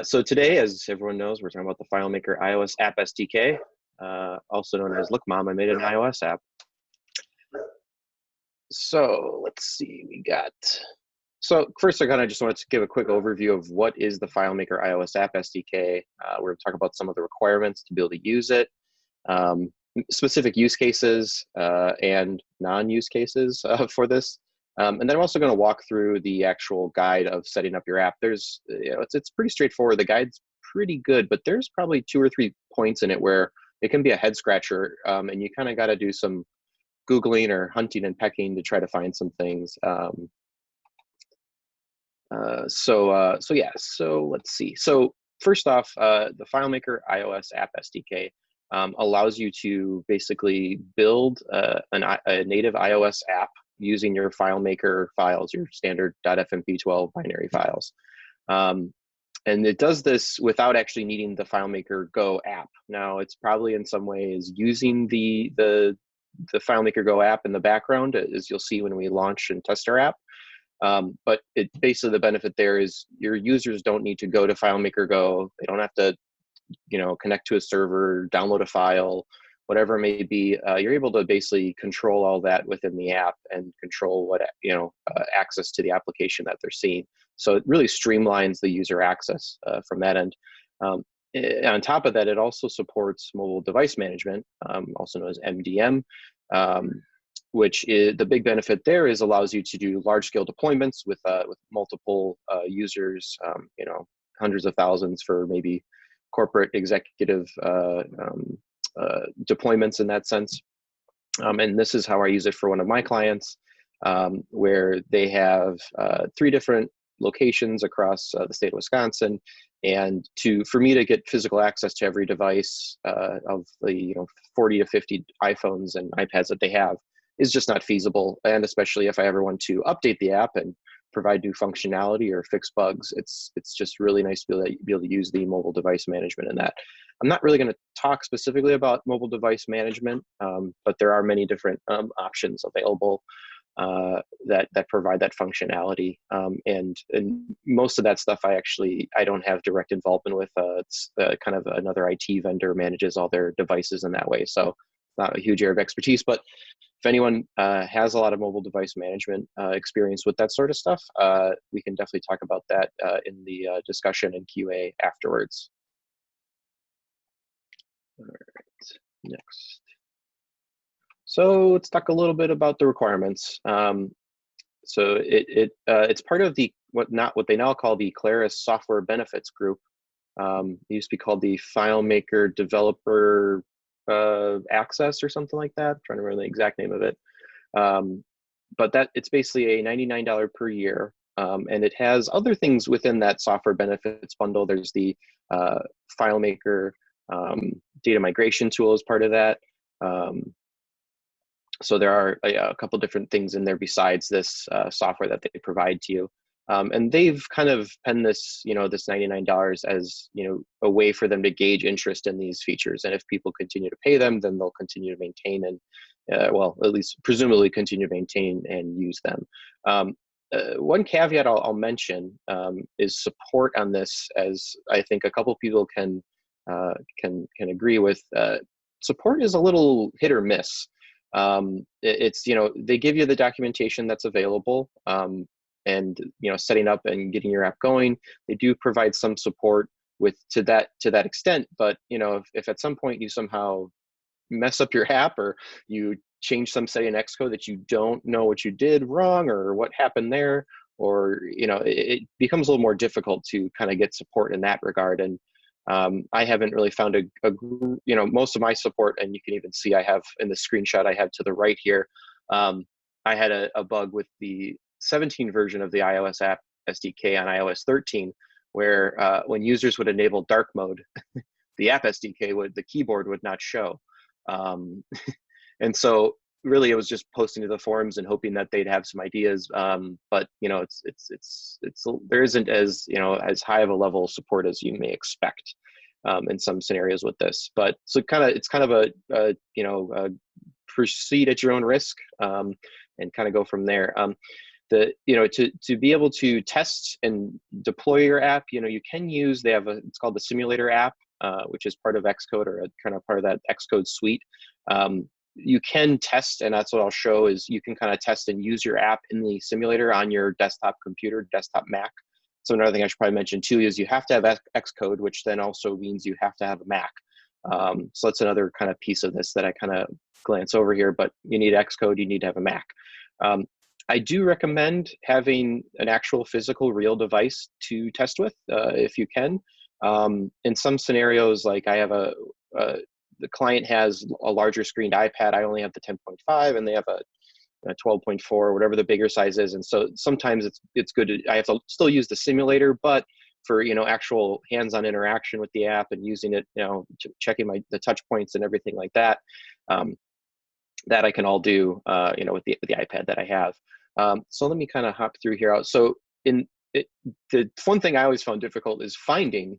So today, as everyone knows, we're talking about the FileMaker iOS App SDK, also known as Look Mom, I made an iOS app. So let's see, so first I kind of just wanted to give a quick overview of what is the FileMaker iOS App SDK. We're going to talk about some of the requirements to be able to use it, specific use cases and non-use cases for this. And then I'm also going to walk through the actual guide of setting up your app. There's, it's pretty straightforward. The guide's pretty good, but there's probably 2 or 3 points in it where it can be a head scratcher, and you kind of got to do some Googling or hunting and pecking to try to find some things. So let's see. So first off, the FileMaker iOS App SDK allows you to basically build a native iOS app using your FileMaker files, your standard .fmp12 binary files. And it does this without actually needing the FileMaker Go app. Now, it's probably in some ways using the FileMaker Go app in the background, as you'll see when we launch and test our app. But basically the benefit there is your users don't need to go to FileMaker Go. They don't have to, connect to a server, download a file, whatever it may be. You're able to basically control all that within the app and control what, access to the application that they're seeing. So it really streamlines the user access from that end. On top of that, it also supports mobile device management, also known as MDM, which is the big benefit there is allows you to do large scale deployments with multiple users, hundreds of thousands for maybe corporate executive deployments in that sense. And this is how I use it for one of my clients, where they have 3 different locations across the state of Wisconsin. And for me to get physical access to every device of the 40 to 50 iPhones and iPads that they have is just not feasible. And especially if I ever want to update the app and provide new functionality or fix bugs, it's just really nice to be able to use the mobile device management in that. I'm not really going to talk specifically about mobile device management, but there are many different options available that provide that functionality. And most of that stuff I don't have direct involvement with. It's kind of another IT vendor manages all their devices in that way. So not a huge area of expertise, but if anyone has a lot of mobile device management experience with that sort of stuff, we can definitely talk about that in the discussion and QA afterwards. All right, next. So let's talk a little bit about the requirements. So it's part of the what they now call the Claris Software Benefits Group. It used to be called the FileMaker Developer Access or something like that. I'm trying to remember the exact name of it. But it's basically a $99 per year, and it has other things within that software benefits bundle. There's the FileMaker data migration tool as part of that. So there are a couple different things in there besides this software that they provide to you. And they've kind of penned this, this $99 as, a way for them to gauge interest in these features. And if people continue to pay them, then they'll continue to maintain and, well, at least presumably continue to maintain and use them. One caveat I'll mention is support on this, as I think a couple people can agree with. Support is a little hit or miss. It's, they give you the documentation that's available, and setting up and getting your app going. They do provide some support to that extent, but if at some point you somehow mess up your app or you change some setting in Xcode that you don't know what you did wrong or what happened there, or it becomes a little more difficult to kind of get support in that regard. And I haven't really found most of my support, and you can even see I have in the screenshot I have to the right here, I had a bug with the 17 version of the iOS app SDK on iOS 13, where when users would enable dark mode, the app SDK the keyboard would not show. And so really it was just posting to the forums and hoping that they'd have some ideas. But there isn't as high of a level of support as you may expect in some scenarios with this. But so it's kind of a proceed at your own risk, and kind of go from there. to be able to test and deploy your app, you can use, they have it's called the simulator app, which is part of Xcode, or a kind of part of that Xcode suite. You can test, and that's what I'll show, is you can kind of test and use your app in the simulator on your desktop computer, desktop Mac. So another thing I should probably mention too is you have to have Xcode, which then also means you have to have a Mac. So that's another kind of piece of this that I kind of glance over here, but you need Xcode, you need to have a Mac. I do recommend having an actual physical real device to test with, if you can. In some scenarios, like I have the client has a larger screened iPad, I only have the 10.5, and they have a 12.4, whatever the bigger size is. And so sometimes it's good to, I have to still use the simulator, but for, actual hands-on interaction with the app and using it, checking the touch points and everything like that, that I can all do, with the iPad that I have. So let me kind of hop through here. So the one thing I always found difficult is finding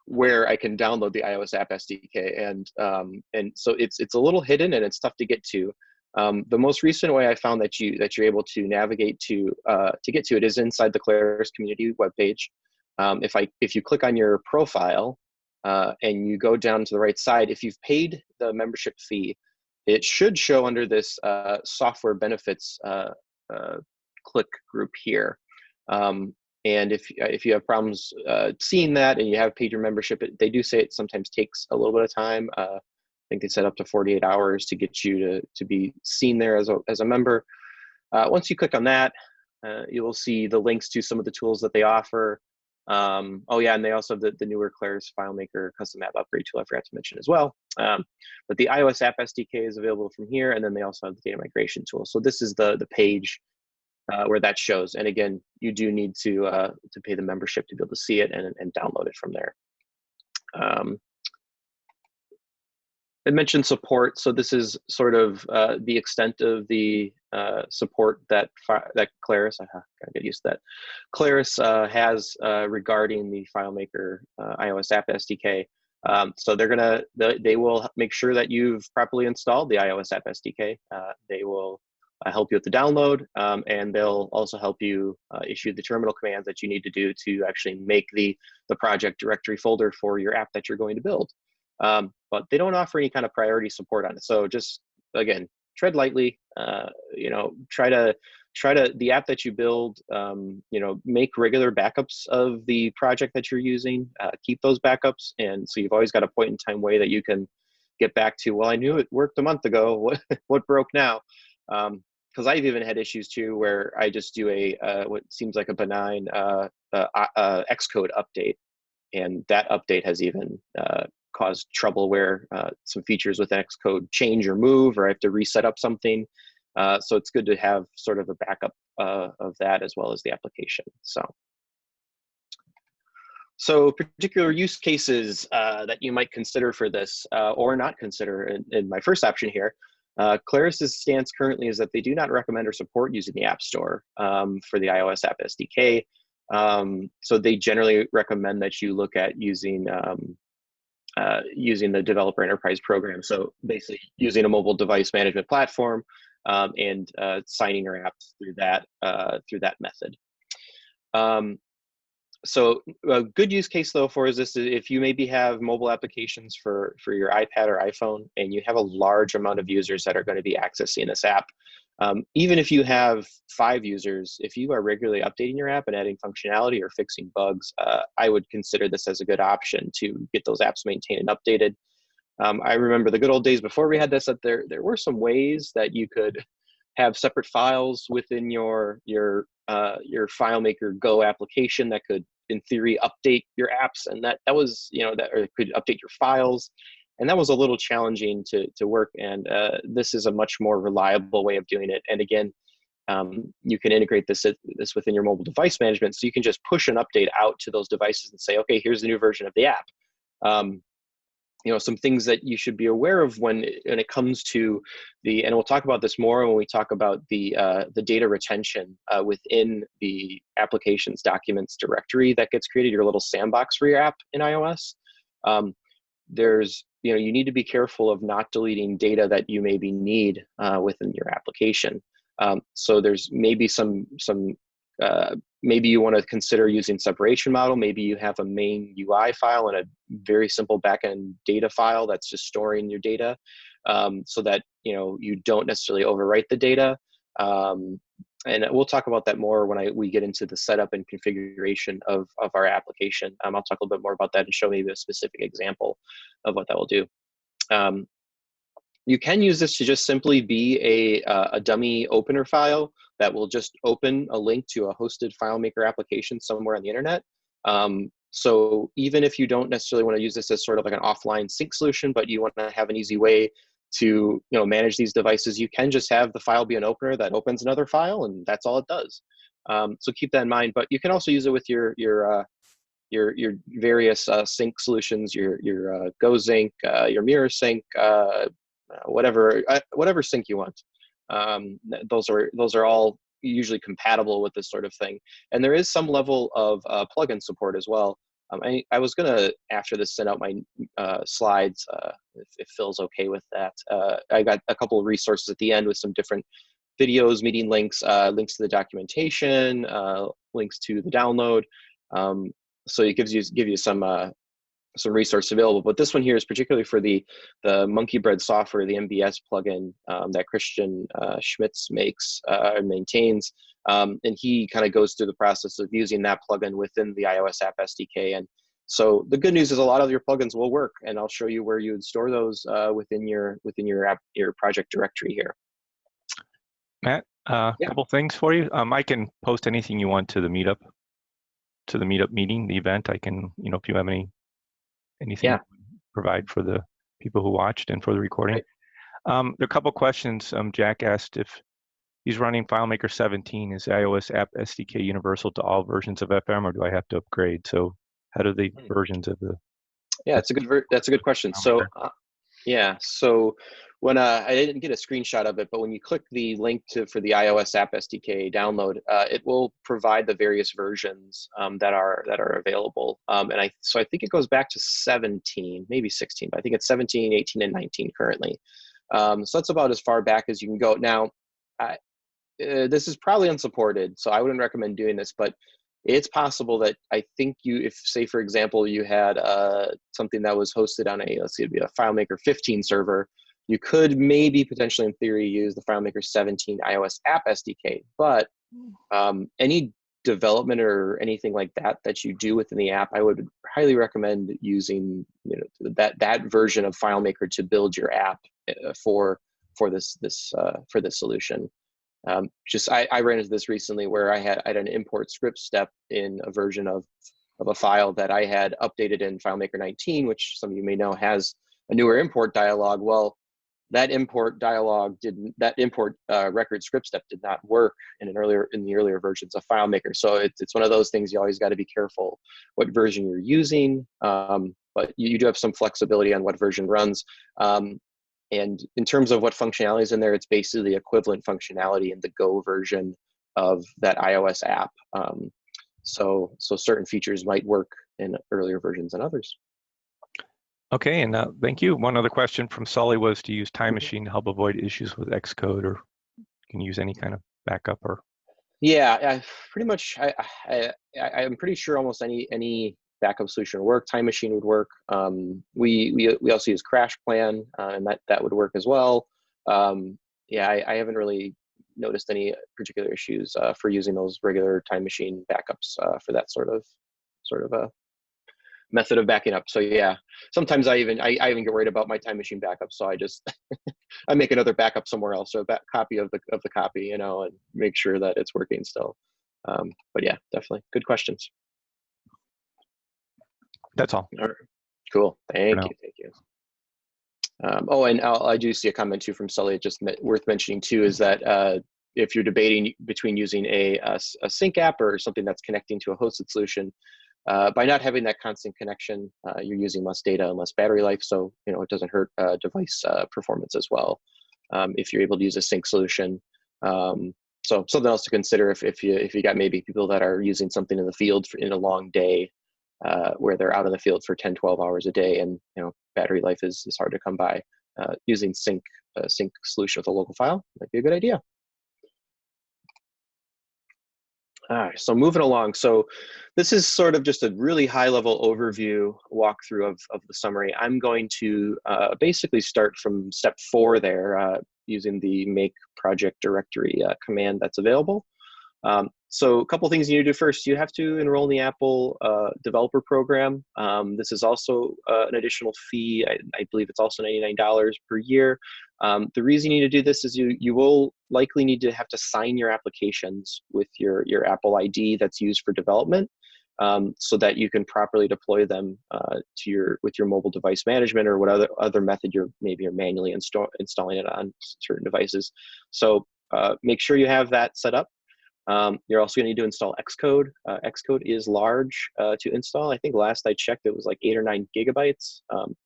where I can download the iOS App SDK, and so it's a little hidden and it's tough to get to. The most recent way I found that you're able to navigate to get to it is inside the Claris community webpage. If you click on your profile and you go down to the right side, if you've paid the membership fee, it should show under this software benefits click group here. And if you have problems seeing that and you have paid your membership, they do say it sometimes takes a little bit of time. I think they said up to 48 hours to get you to be seen there as a member. Once you click on that, you will see the links to some of the tools that they offer. Oh yeah, and they also have the newer Claris FileMaker custom app upgrade tool I forgot to mention as well. But the iOS App SDK is available from here, and then they also have the data migration tool. So this is the page where that shows. And again, you do need to pay the membership to be able to see it and download it from there. I mentioned support, so this is sort of the extent of the support that Claris, I gotta get used to that, Claris has regarding the FileMaker iOS App SDK. So they will make sure that you've properly installed the iOS App SDK. They will help you with the download, and they'll also help you issue the terminal commands that you need to do to actually make the project directory folder for your app that you're going to build. But they don't offer any kind of priority support on it. So just, again, tread lightly, try to the app that you build, make regular backups of the project that you're using, keep those backups. And so you've always got a point in time way that you can get back to, well, I knew it worked a month ago. What broke now? Because I've even had issues too, where I just do what seems like a benign Xcode update. And that update has even caused trouble where some features with Xcode change or move, or I have to reset up something. So it's good to have sort of a backup of that as well as the application. So particular use cases that you might consider for this or not consider in my first option here. Claris's stance currently is that they do not recommend or support using the App Store for the iOS App SDK. So they generally recommend that you look at using the Developer Enterprise Program. So basically using a mobile device management platform and signing your apps through that method. So a good use case though for this is if you maybe have mobile applications for your iPad or iPhone and you have a large amount of users that are going to be accessing this app. Even if you have 5 users, if you are regularly updating your app and adding functionality or fixing bugs, I would consider this as a good option to get those apps maintained and updated. I remember the good old days before we had this, that there were some ways that you could have separate files within your FileMaker Go application that could, in theory, update your apps, and that was, or it could update your files. And that was a little challenging to work, and this is a much more reliable way of doing it. And again, you can integrate this within your mobile device management, so you can just push an update out to those devices and say, okay, here's the new version of the app. Some things that you should be aware of when it comes to and we'll talk about this more when we talk about the data retention within the applications documents directory that gets created, your little sandbox for your app in iOS. You need to be careful of not deleting data that you maybe need within your application. So there's maybe maybe you want to consider using separation model. Maybe you have a main UI file and a very simple backend data file that's just storing your data, so that you don't necessarily overwrite the data. And we'll talk about that more when we get into the setup and configuration of our application. I'll talk a little bit more about that and show maybe a specific example of what that will do. You can use this to just simply be a dummy opener file that will just open a link to a hosted FileMaker application somewhere on the internet. So even if you don't necessarily want to use this as sort of like an offline sync solution, but you want to have an easy way to manage these devices, you can just have the file be an opener that opens another file, and that's all it does. So keep that in mind. But you can also use it with your various sync solutions, your GoSync, your Mirror Sync, whatever sync you want. Those are all usually compatible with this sort of thing. And there is some level of plugin support as well. I was gonna, after this, send out my slides, if Phil's okay with that. I got a couple of resources at the end with some different videos, meeting links, links to the documentation, links to the download. So it give you some resource available. But this one here is particularly for the Monkey Bread software, the MBS plugin that Christian Schmitz makes and maintains. And he kind of goes through the process of using that plugin within the iOS App SDK. And so the good news is a lot of your plugins will work, and I'll show you where you would store those within your project directory here. Matt, a couple things for you. I can post anything you want to the meetup meeting, the event. I can, if you have anything to provide for the people who watched and for the recording. Right. There are a couple questions. Jack asked if he's running FileMaker 17. Is iOS App SDK universal to all versions of FM, or do I have to upgrade? So how do the versions of the... Yeah, that's a good question. So so when I didn't get a screenshot of it, but when you click the link for the iOS App SDK download, it will provide the various versions that are available. So I think it goes back to 17, maybe 16, but I think it's 17, 18, and 19 currently. So that's about as far back as you can go. Now, this is probably unsupported, so I wouldn't recommend doing this, but it's possible that I think if say, for example, you had something that was hosted on it'd be a FileMaker 15 server, you could maybe potentially in theory use the FileMaker 17 iOS App SDK, but any development or anything like that you do within the app, I would highly recommend using that version of FileMaker to build your app for this solution. I ran into this recently where I had an import script step in a version of a file that I had updated in FileMaker 19, which some of you may know has a newer import dialog. Well, that import record script step did not work in the earlier versions of FileMaker. So it's one of those things you always got to be careful what version you're using, but you do have some flexibility on what version runs. And in terms of what functionality is in there, it's basically the equivalent functionality in the Go version of that iOS app. So certain features might work in earlier versions than others. Okay, and thank you. One other question from Sully was to use Time Machine to help avoid issues with Xcode, or you can use any kind of backup or... Yeah, pretty much. I'm pretty sure almost any backup solution would work. Time Machine would work. We also use Crash Plan, and that would work as well. I haven't really noticed any particular issues for using those regular Time Machine backups for that sort of a method of backing up. So yeah, sometimes I even get worried about my Time Machine backup, so I just I make another backup somewhere else, so a copy of the copy, and make sure that it's working still. But yeah, definitely good questions. That's all. All right. Cool. Thank you. And I do see a comment too from Sully. Just worth mentioning too is that if you're debating between using a sync app or something that's connecting to a hosted solution, by not having that constant connection, you're using less data and less battery life, so it doesn't hurt device performance as well if you're able to use a sync solution. So something else to consider if you got maybe people that are using something in the field in a long day, where they're out in the field for 10, 12 hours a day, and battery life is hard to come by. Using sync solution with a local file might be a good idea. All right, so moving along. So this is sort of just a really high-level overview walkthrough of the summary. I'm going to basically start from step 4 there, using the make project directory command that's available. So a couple things you need to do first. You have to enroll in the Apple developer program. This is also an additional fee. I believe it's also $99 per year. The reason you need to do this is you will likely need to have to sign your applications with your Apple ID that's used for development, so that you can properly deploy them with your mobile device management or what other method you're manually installing it on certain devices. So make sure you have that set up. You're also going to need to install Xcode. Xcode is large to install. I think last I checked, it was like 8 or 9 gigabytes.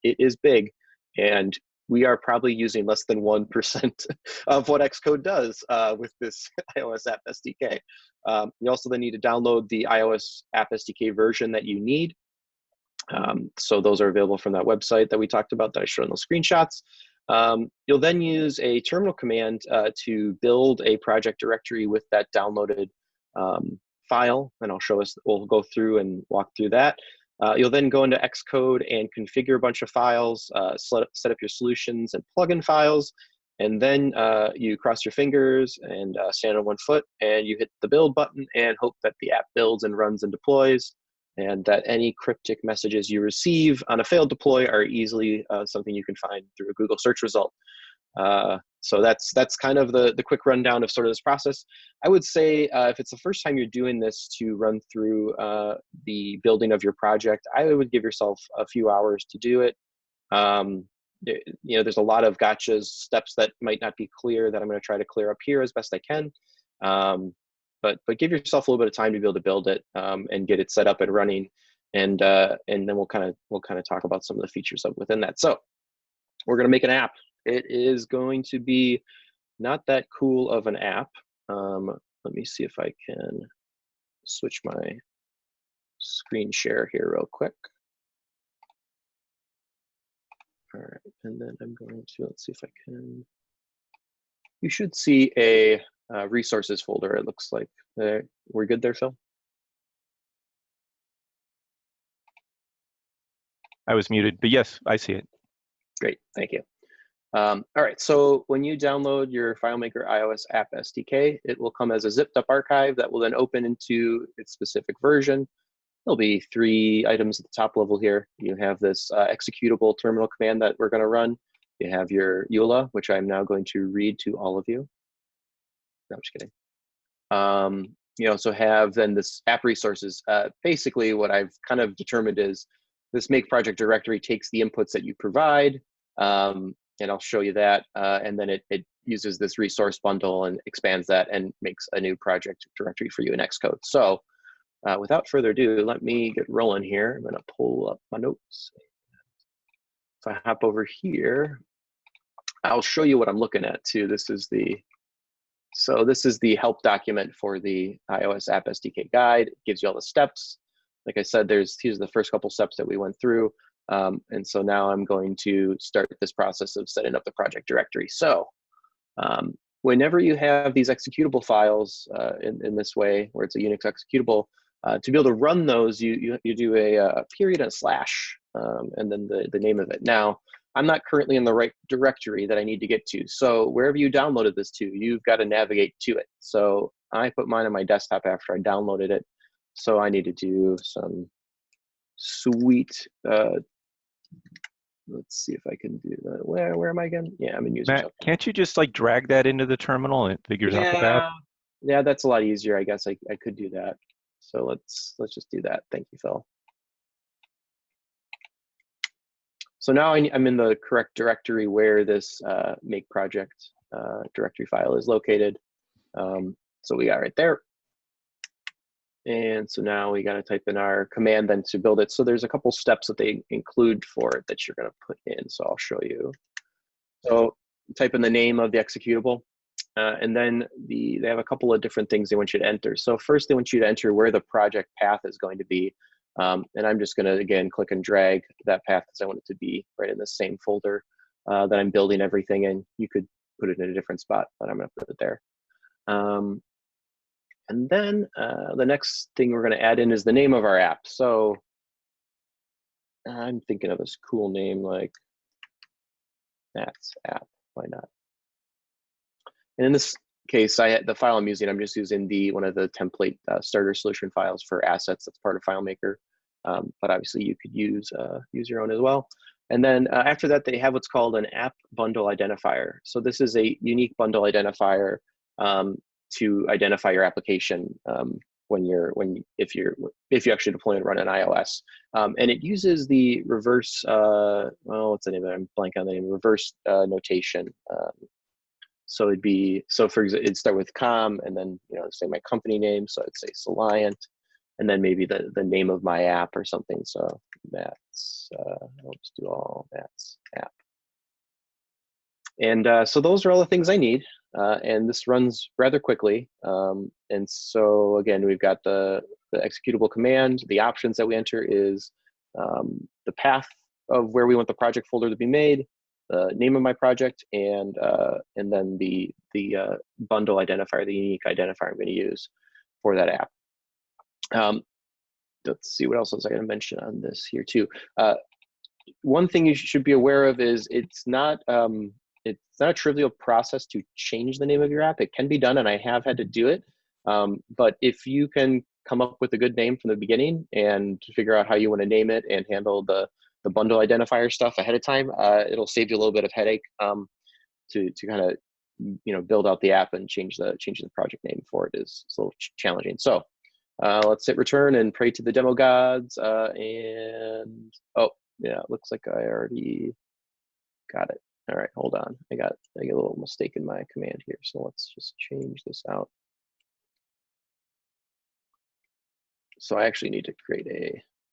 It is big, and we are probably using less than 1% of what Xcode does with this iOS App SDK. You also then need to download the iOS App SDK version that you need. So those are available from that website that we talked about that I showed in those screenshots. You'll then use a terminal command to build a project directory with that downloaded file, and we'll go through and walk through that. You'll then go into Xcode and configure a bunch of files, set up your solutions and plugin files, and then you cross your fingers and stand on one foot, and you hit the build button and hope that the app builds and runs and deploys, and that any cryptic messages you receive on a failed deploy are easily something you can find through a Google search result. So that's kind of the quick rundown of sort of this process. I would say if it's the first time you're doing this, to run through the building of your project, I would give yourself a few hours to do it. There's a lot of gotchas, steps that might not be clear that I'm going to try to clear up here as best I can. But give yourself a little bit of time to be able to build it and get it set up and running, and then we'll kind of talk about some of the features within that. So we're going to make an app. It is going to be not that cool of an app. Let me see if I can switch my screen share here real quick. All right, and then I'm going to, let's see if I can. You should see a resources folder, it looks like. We're good there, Phil? I was muted, but yes, I see it. Great, thank you. All right, so when you download your FileMaker iOS App SDK, it will come as a zipped up archive that will then open into its specific version. There'll be 3 items at the top level here. You have this executable terminal command that we're going to run. You have your EULA, which I'm now going to read to all of you. No, I'm just kidding. You also have then this app resources. Basically, what I've kind of determined is this make project directory takes the inputs that you provide, and I'll show you that, and then it uses this resource bundle and expands that and makes a new project directory for you in Xcode. So without further ado, let me get rolling here. I'm going to pull up my notes. If I hop over here, I'll show you what I'm looking at too. This is the help document for the iOS App SDK guide. It gives you all the steps. Like I said, these are the first couple steps that we went through. And so now I'm going to start this process of setting up the project directory. So whenever you have these executable files in this way, where it's a Unix executable, to be able to run those, you do a period and a slash, and then the name of it. Now, I'm not currently in the right directory that I need to get to. So wherever you downloaded this to, you've got to navigate to it. So I put mine on my desktop after I downloaded it. So I need to do some sweet, let's see if I can do that. Where am I again? Yeah, I'm in user. Matt, can't you just like drag that into the terminal and it figures out the path? Yeah, that's a lot easier. I guess I could do that. So let's just do that. Thank you, Phil. So now I'm in the correct directory where this make project directory file is located. So we got right there. And so now we got to type in our command then to build it. So there's a couple steps that they include for it that you're going to put in. So I'll show you. So type in the name of the executable. And then they have a couple of different things they want you to enter. So first they want you to enter where the project path is going to be. And I'm just going to, again, click and drag that path because I want it to be right in the same folder that I'm building everything in. You could put it in a different spot, but I'm going to put it there. And then the next thing we're going to add in is the name of our app. So I'm thinking of this cool name like that's app. Why not? And in this case, the file I'm using, I'm just using one of the template starter solution files for assets that's part of FileMaker. But obviously you could use your own as well. And then after that, they have what's called an app bundle identifier. So this is a unique bundle identifier to identify your application if you actually deploy and run an iOS. And it uses the reverse what's the name of it? I'm blank on the name. Reverse notation. So it'd start with com, and then say my company name. So I'd say Soliant, and then maybe the name of my app or something. So Matt's, I'll just do all Matt's app. And so those are all the things I need. And this runs rather quickly. And so again, we've got the executable command. The options that we enter is the path of where we want the project folder to be made, the name of my project, and then the bundle identifier, the unique identifier I'm going to use for that app. Let's see, what else was I going to mention on this here too. One thing you should be aware of is it's not a trivial process to change the name of your app. It can be done, and I have had to do it. But if you can come up with a good name from the beginning and figure out how you want to name it and handle the bundle identifier stuff ahead of time, it'll save you a little bit of headache to kind of build out the app and change the project name for it is a little challenging. So let's hit return and pray to the demo gods. And oh yeah, it looks like I already got it. All right, hold on. I got a little mistake in my command here. So let's just change this out. So I actually need to create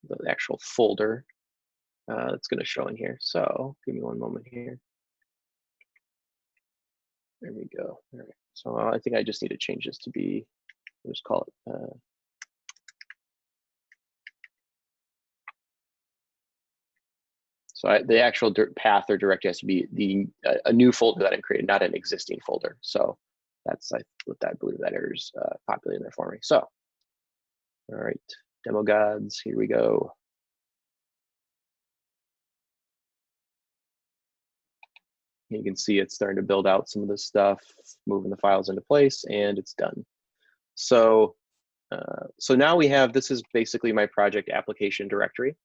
the actual folder that's going to show in here. So give me one moment here. There we go. All right. So I think I just need to change this to be, we'll just call it. So the actual path or directory has to be a new folder that I'm creating, not an existing folder. So that's I believe that error's populated there for me. So, all right, demo gods, here we go. You can see it's starting to build out some of this stuff, moving the files into place, and it's done. So, so now we have, this is basically my project application directory.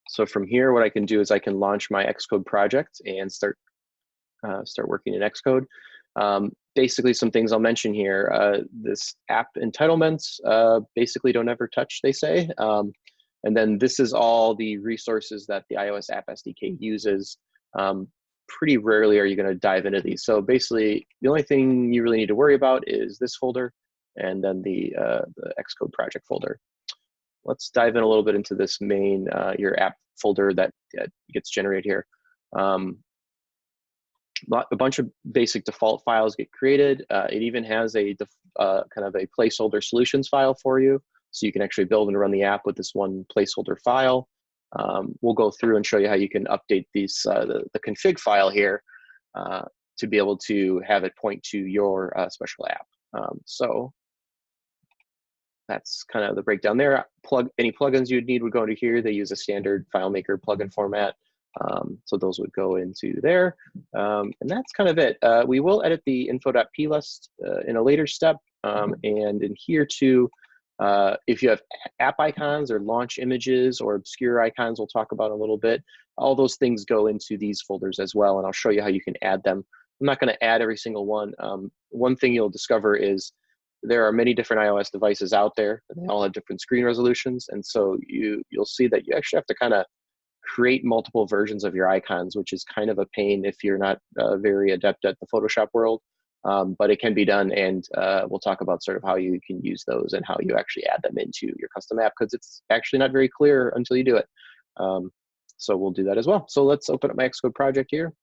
So from here, what I can do is I can launch my Xcode project and start working in Xcode. Basically, some things I'll mention here. This app entitlements basically don't ever touch, they say. And then this is all the resources that the iOS App SDK uses. Pretty rarely are you going to dive into these. So basically, the only thing you really need to worry about is this folder and then the Xcode project folder. Let's dive in a little bit into this main, your app folder that gets generated here. A bunch of basic default files get created. It even has a kind of a placeholder solutions file for you. So you can actually build and run the app with this one placeholder file. We'll go through and show you how you can update these, the config file here to be able to have it point to your special app. So that's kind of the breakdown there. Any plugins you'd need would go into here. They use a standard FileMaker plugin format. So those would go into there. And that's kind of it. We will edit the info.p list in a later step. And in here too, if you have app icons or launch images or obscure icons, we'll talk about in a little bit. All those things go into these folders as well. And I'll show you how you can add them. I'm not going to add every single one. One thing you'll discover is there are many different iOS devices out there, and they all have different screen resolutions. And so you'll see that you actually have to kind of create multiple versions of your icons, which is kind of a pain if you're not very adept at the Photoshop world. But it can be done, and we'll talk about sort of how you can use those and how you actually add them into your custom app, because it's actually not very clear until you do it. So we'll do that as well. So let's open up my Xcode project here.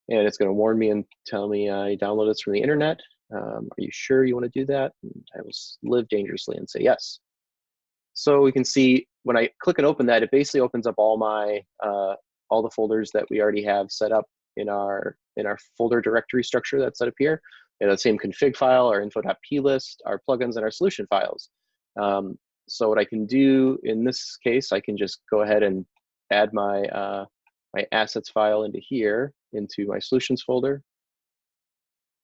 And it's going to warn me and tell me I downloaded this from the internet. Are you sure you want to do that? And I will live dangerously and say yes. So we can see when I click and open that, it basically opens up all my all the folders that we already have set up in our folder directory structure that's set up here. the same config file, our info.plist, our plugins, and our solution files. So what I can do in this case, I can just go ahead and add my my assets file into here, into my solutions folder.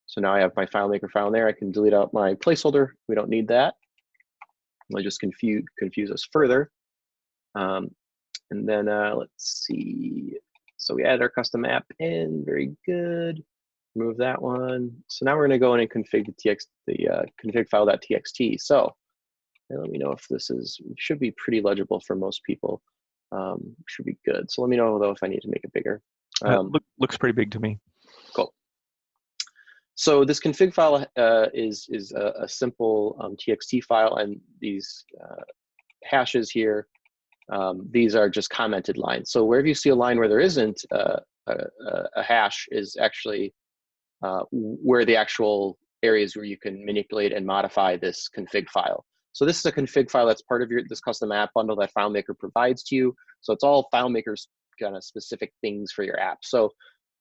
So now I have my FileMaker file in there. I can delete out my placeholder. We don't need that. I'll just confuse us further. And then let's see. So we added our custom app in, very good. Remove that one. So now we're going to go in and config the config file.txt. So let me know if this should be pretty legible for most people. Should be good. So let me know though if I need to make it bigger. Looks pretty big to me. Cool. So this config file is a simple txt file, and these hashes here, these are just commented lines. So wherever you see a line where there isn't a hash is actually where the actual areas where you can manipulate and modify this config file. So this is a config file that's part of this custom app bundle that FileMaker provides to you. So it's all FileMaker's kind of specific things for your app. So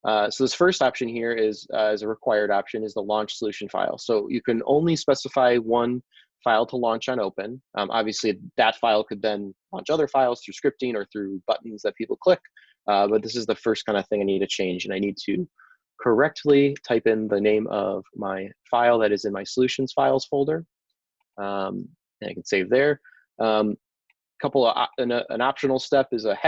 so this first option here is as a required option is the launch solution file. So you can only specify one file to launch on open. Obviously that file could then launch other files through scripting or through buttons that people click. But this is the first kind of thing I need to change, and I need to correctly type in the name of my file that is in my solutions files folder. And I can save there. An optional step is a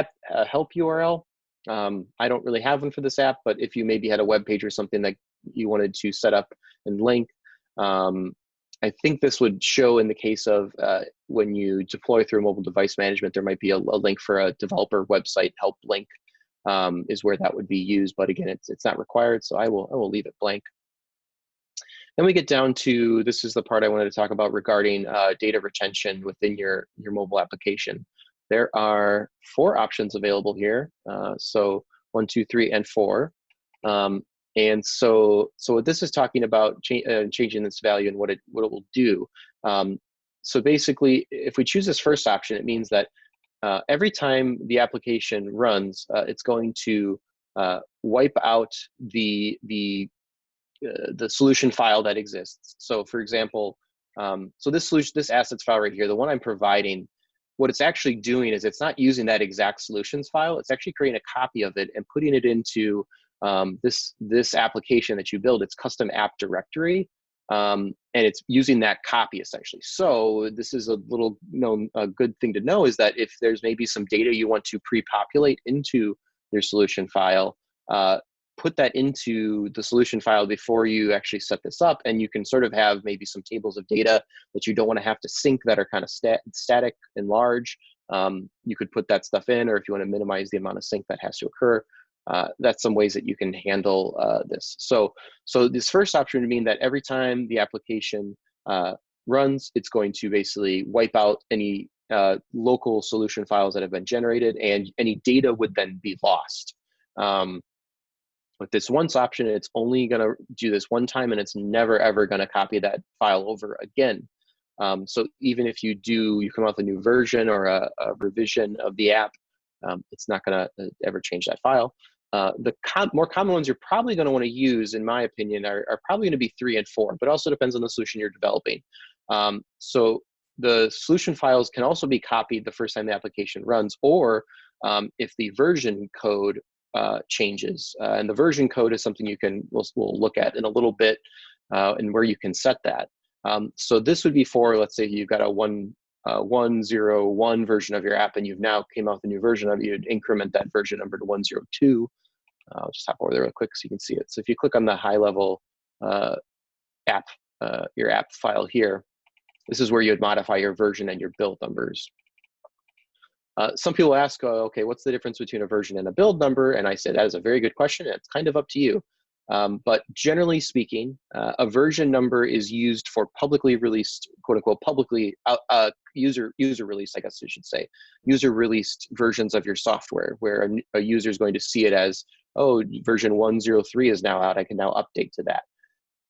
help URL. I don't really have one for this app, but if you maybe had a web page or something that you wanted to set up and link, I think this would show in the case of when you deploy through mobile device management, there might be a link for a developer website help link is where that would be used. But again, it's not required, so I will leave it blank. Then we get down to, this is the part I wanted to talk about regarding data retention within your mobile application. There are 4 options available here. So 1, 2, 3, and 4. And so what this is talking about changing this value and what it will do. So basically, if we choose this first option, it means that every time the application runs, it's going to wipe out the solution file that exists. So for example, so this assets file right here, the one I'm providing, what it's actually doing is it's not using that exact solutions file. It's actually creating a copy of it and putting it into this application that you build. It's custom app directory, and it's using that copy essentially. So this is a little a good thing to know, is that if there's maybe some data you want to pre-populate into your solution file, put that into the solution file before you actually set this up, and you can sort of have maybe some tables of data that you don't want to have to sync that are kind of static and large. You could put that stuff in, or if you want to minimize the amount of sync that has to occur, that's some ways that you can handle this. So this first option would mean that every time the application runs, it's going to basically wipe out any local solution files that have been generated, and any data would then be lost. With this once option, it's only going to do this one time, and it's never ever going to copy that file over again. So even if you come out with a new version or a revision of the app, it's not going to ever change that file. The more common ones you're probably going to want to use, in my opinion, are probably going to be 3 and 4, but also depends on the solution you're developing. So the solution files can also be copied the first time the application runs, or if the version code changes. And the version code is something we'll look at in a little bit, and where you can set that. So this would be for, let's say you've got a 1.0.1 version of your app, and you've now came out with a new version of it. You'd increment that version number to 1.0.2. I'll just hop over there real quick so you can see it. So if you click on the high level app, your app file here, this is where you would modify your version and your build numbers. Some people ask, okay, what's the difference between a version and a build number? And I said, that is a very good question. And it's kind of up to you. But generally speaking, a version number is used for publicly released, quote unquote, publicly user released, I guess I should say, user released versions of your software, where a user is going to see it as, oh, version 1.0.3 is now out. I can now update to that.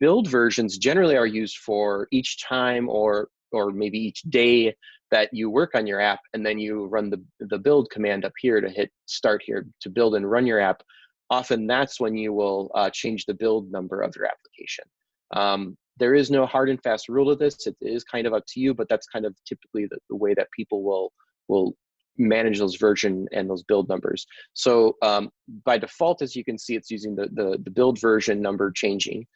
Build versions generally are used for each time or maybe each day that you work on your app, and then you run the build command up here to hit start here to build and run your app. Often that's when you will change the build number of your application. There is no hard and fast rule to this. It is kind of up to you, but that's kind of typically the way that people will manage those version and those build numbers. So by default, as you can see, it's using the build version number changing.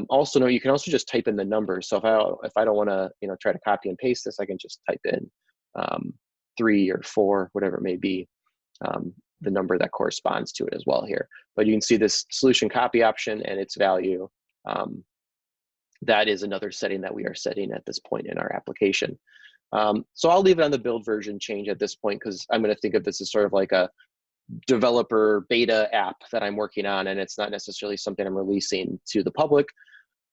Also, no, you can also just type in the number. So if I don't want to try to copy and paste this, I can just type in 3 or 4, whatever it may be, the number that corresponds to it as well here. But you can see this solution copy option and its value. That is another setting that we are setting at this point in our application. So I'll leave it on the build version change at this point, because I'm going to think of this as sort of like a developer beta app that I'm working on, and it's not necessarily something I'm releasing to the public.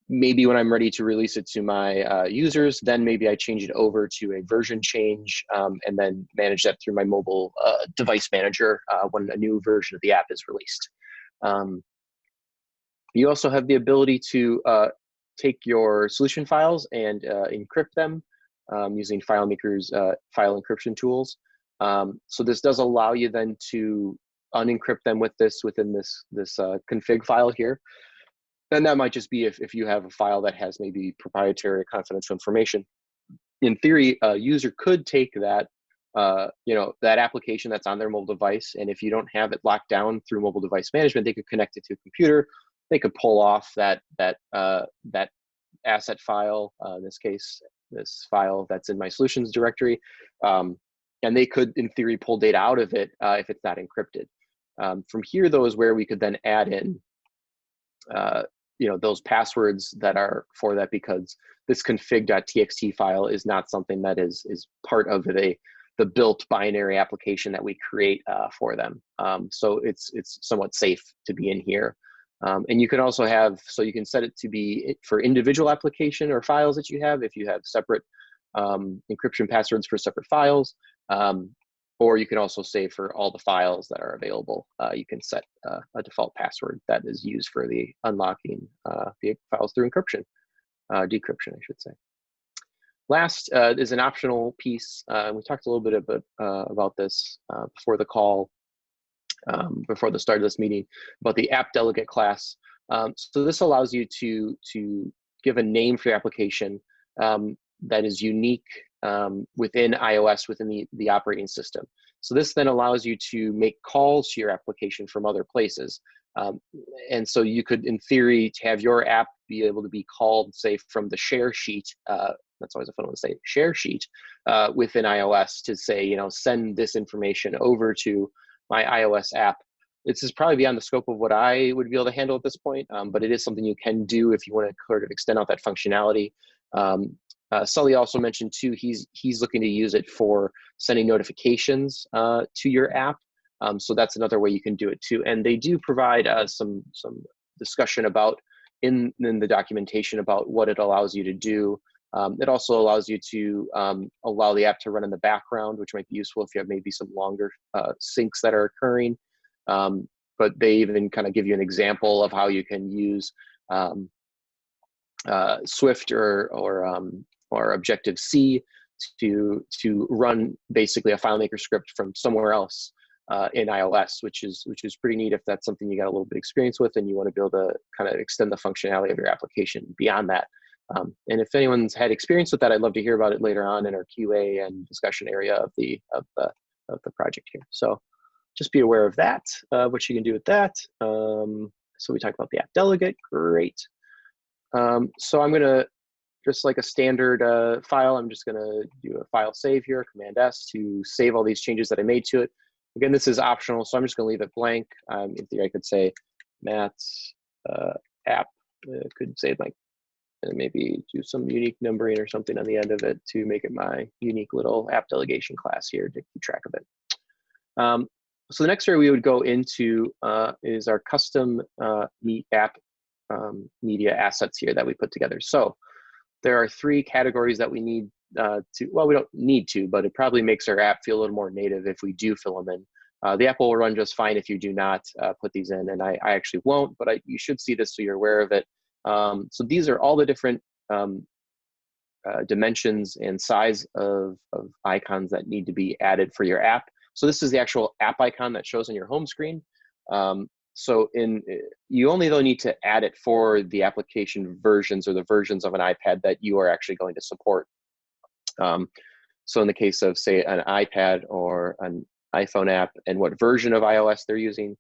Maybe when I'm ready to release it to my users, then maybe I change it over to a version change, and then manage that through my mobile device manager when a new version of the app is released. You also have the ability to take your solution files and encrypt them using FileMaker's file encryption tools. So this does allow you then to unencrypt them within this config file here. And that might just be if you have a file that has maybe proprietary confidential information. In theory, a user could take that that application that's on their mobile device, and if you don't have it locked down through mobile device management, they could connect it to a computer. They could pull off that asset file, in this case, this file that's in my solutions directory, and they could, in theory, pull data out of it if it's not encrypted. From here, though, is where we could then add in those passwords that are for that, because this config.txt file is not something that is part of the built binary application that we create for them. So it's somewhat safe to be in here. And you can also have, so you can set it to be for individual application or files that you have, if you have separate encryption passwords for separate files, or you can also say for all the files that are available, you can set a default password that is used for the unlocking the files through encryption, decryption, I should say. Last is an optional piece. We talked a little bit about this before the call, before the start of this meeting, about the app delegate class. So this allows you to give a name for your application that is unique within iOS, within the operating system. So this then allows you to make calls to your application from other places. And so you could, in theory, have your app be able to be called, say, from the share sheet. That's always a fun one to say, share sheet within iOS, to say, send this information over to my iOS app. This is probably beyond the scope of what I would be able to handle at this point, but it is something you can do if you want to sort of extend out that functionality. Sully also mentioned too, he's looking to use it for sending notifications to your app. So that's another way you can do it too. And they do provide some discussion about in the documentation about what it allows you to do. It also allows you to allow the app to run in the background, which might be useful if you have maybe some longer syncs that are occurring. But they even kind of give you an example of how you can use Swift or Objective-C to run basically a FileMaker script from somewhere else in iOS, which is pretty neat if that's something you got a little bit of experience with and you want to be able to kind of extend the functionality of your application beyond that. And if anyone's had experience with that, I'd love to hear about it later on in our QA and discussion area of the project here. So just be aware of that, what you can do with that. So we talked about the app delegate, great. So I'm gonna, just like a standard file, I'm just gonna do a file save here, Command S, to save all these changes that I made to it. Again, this is optional, so I'm just gonna leave it blank. In theory, I could say Matt's app, could say like, and maybe do some unique numbering or something on the end of it to make it my unique little app delegation class here to keep track of it. So the next area we would go into is our custom app media assets here that we put together. So there are 3 categories that we need well, we don't need to, but it probably makes our app feel a little more native if we do fill them in. The app will run just fine if you do not put these in, and I actually won't, but you should see this so you're aware of it. So these are all the different dimensions and size of icons that need to be added for your app. So this is the actual app icon that shows on your home screen. So you only though need to add it for the application versions or the versions of an iPad that you are actually going to support. So in the case of, say, an iPad or an iPhone app and what version of iOS they're using,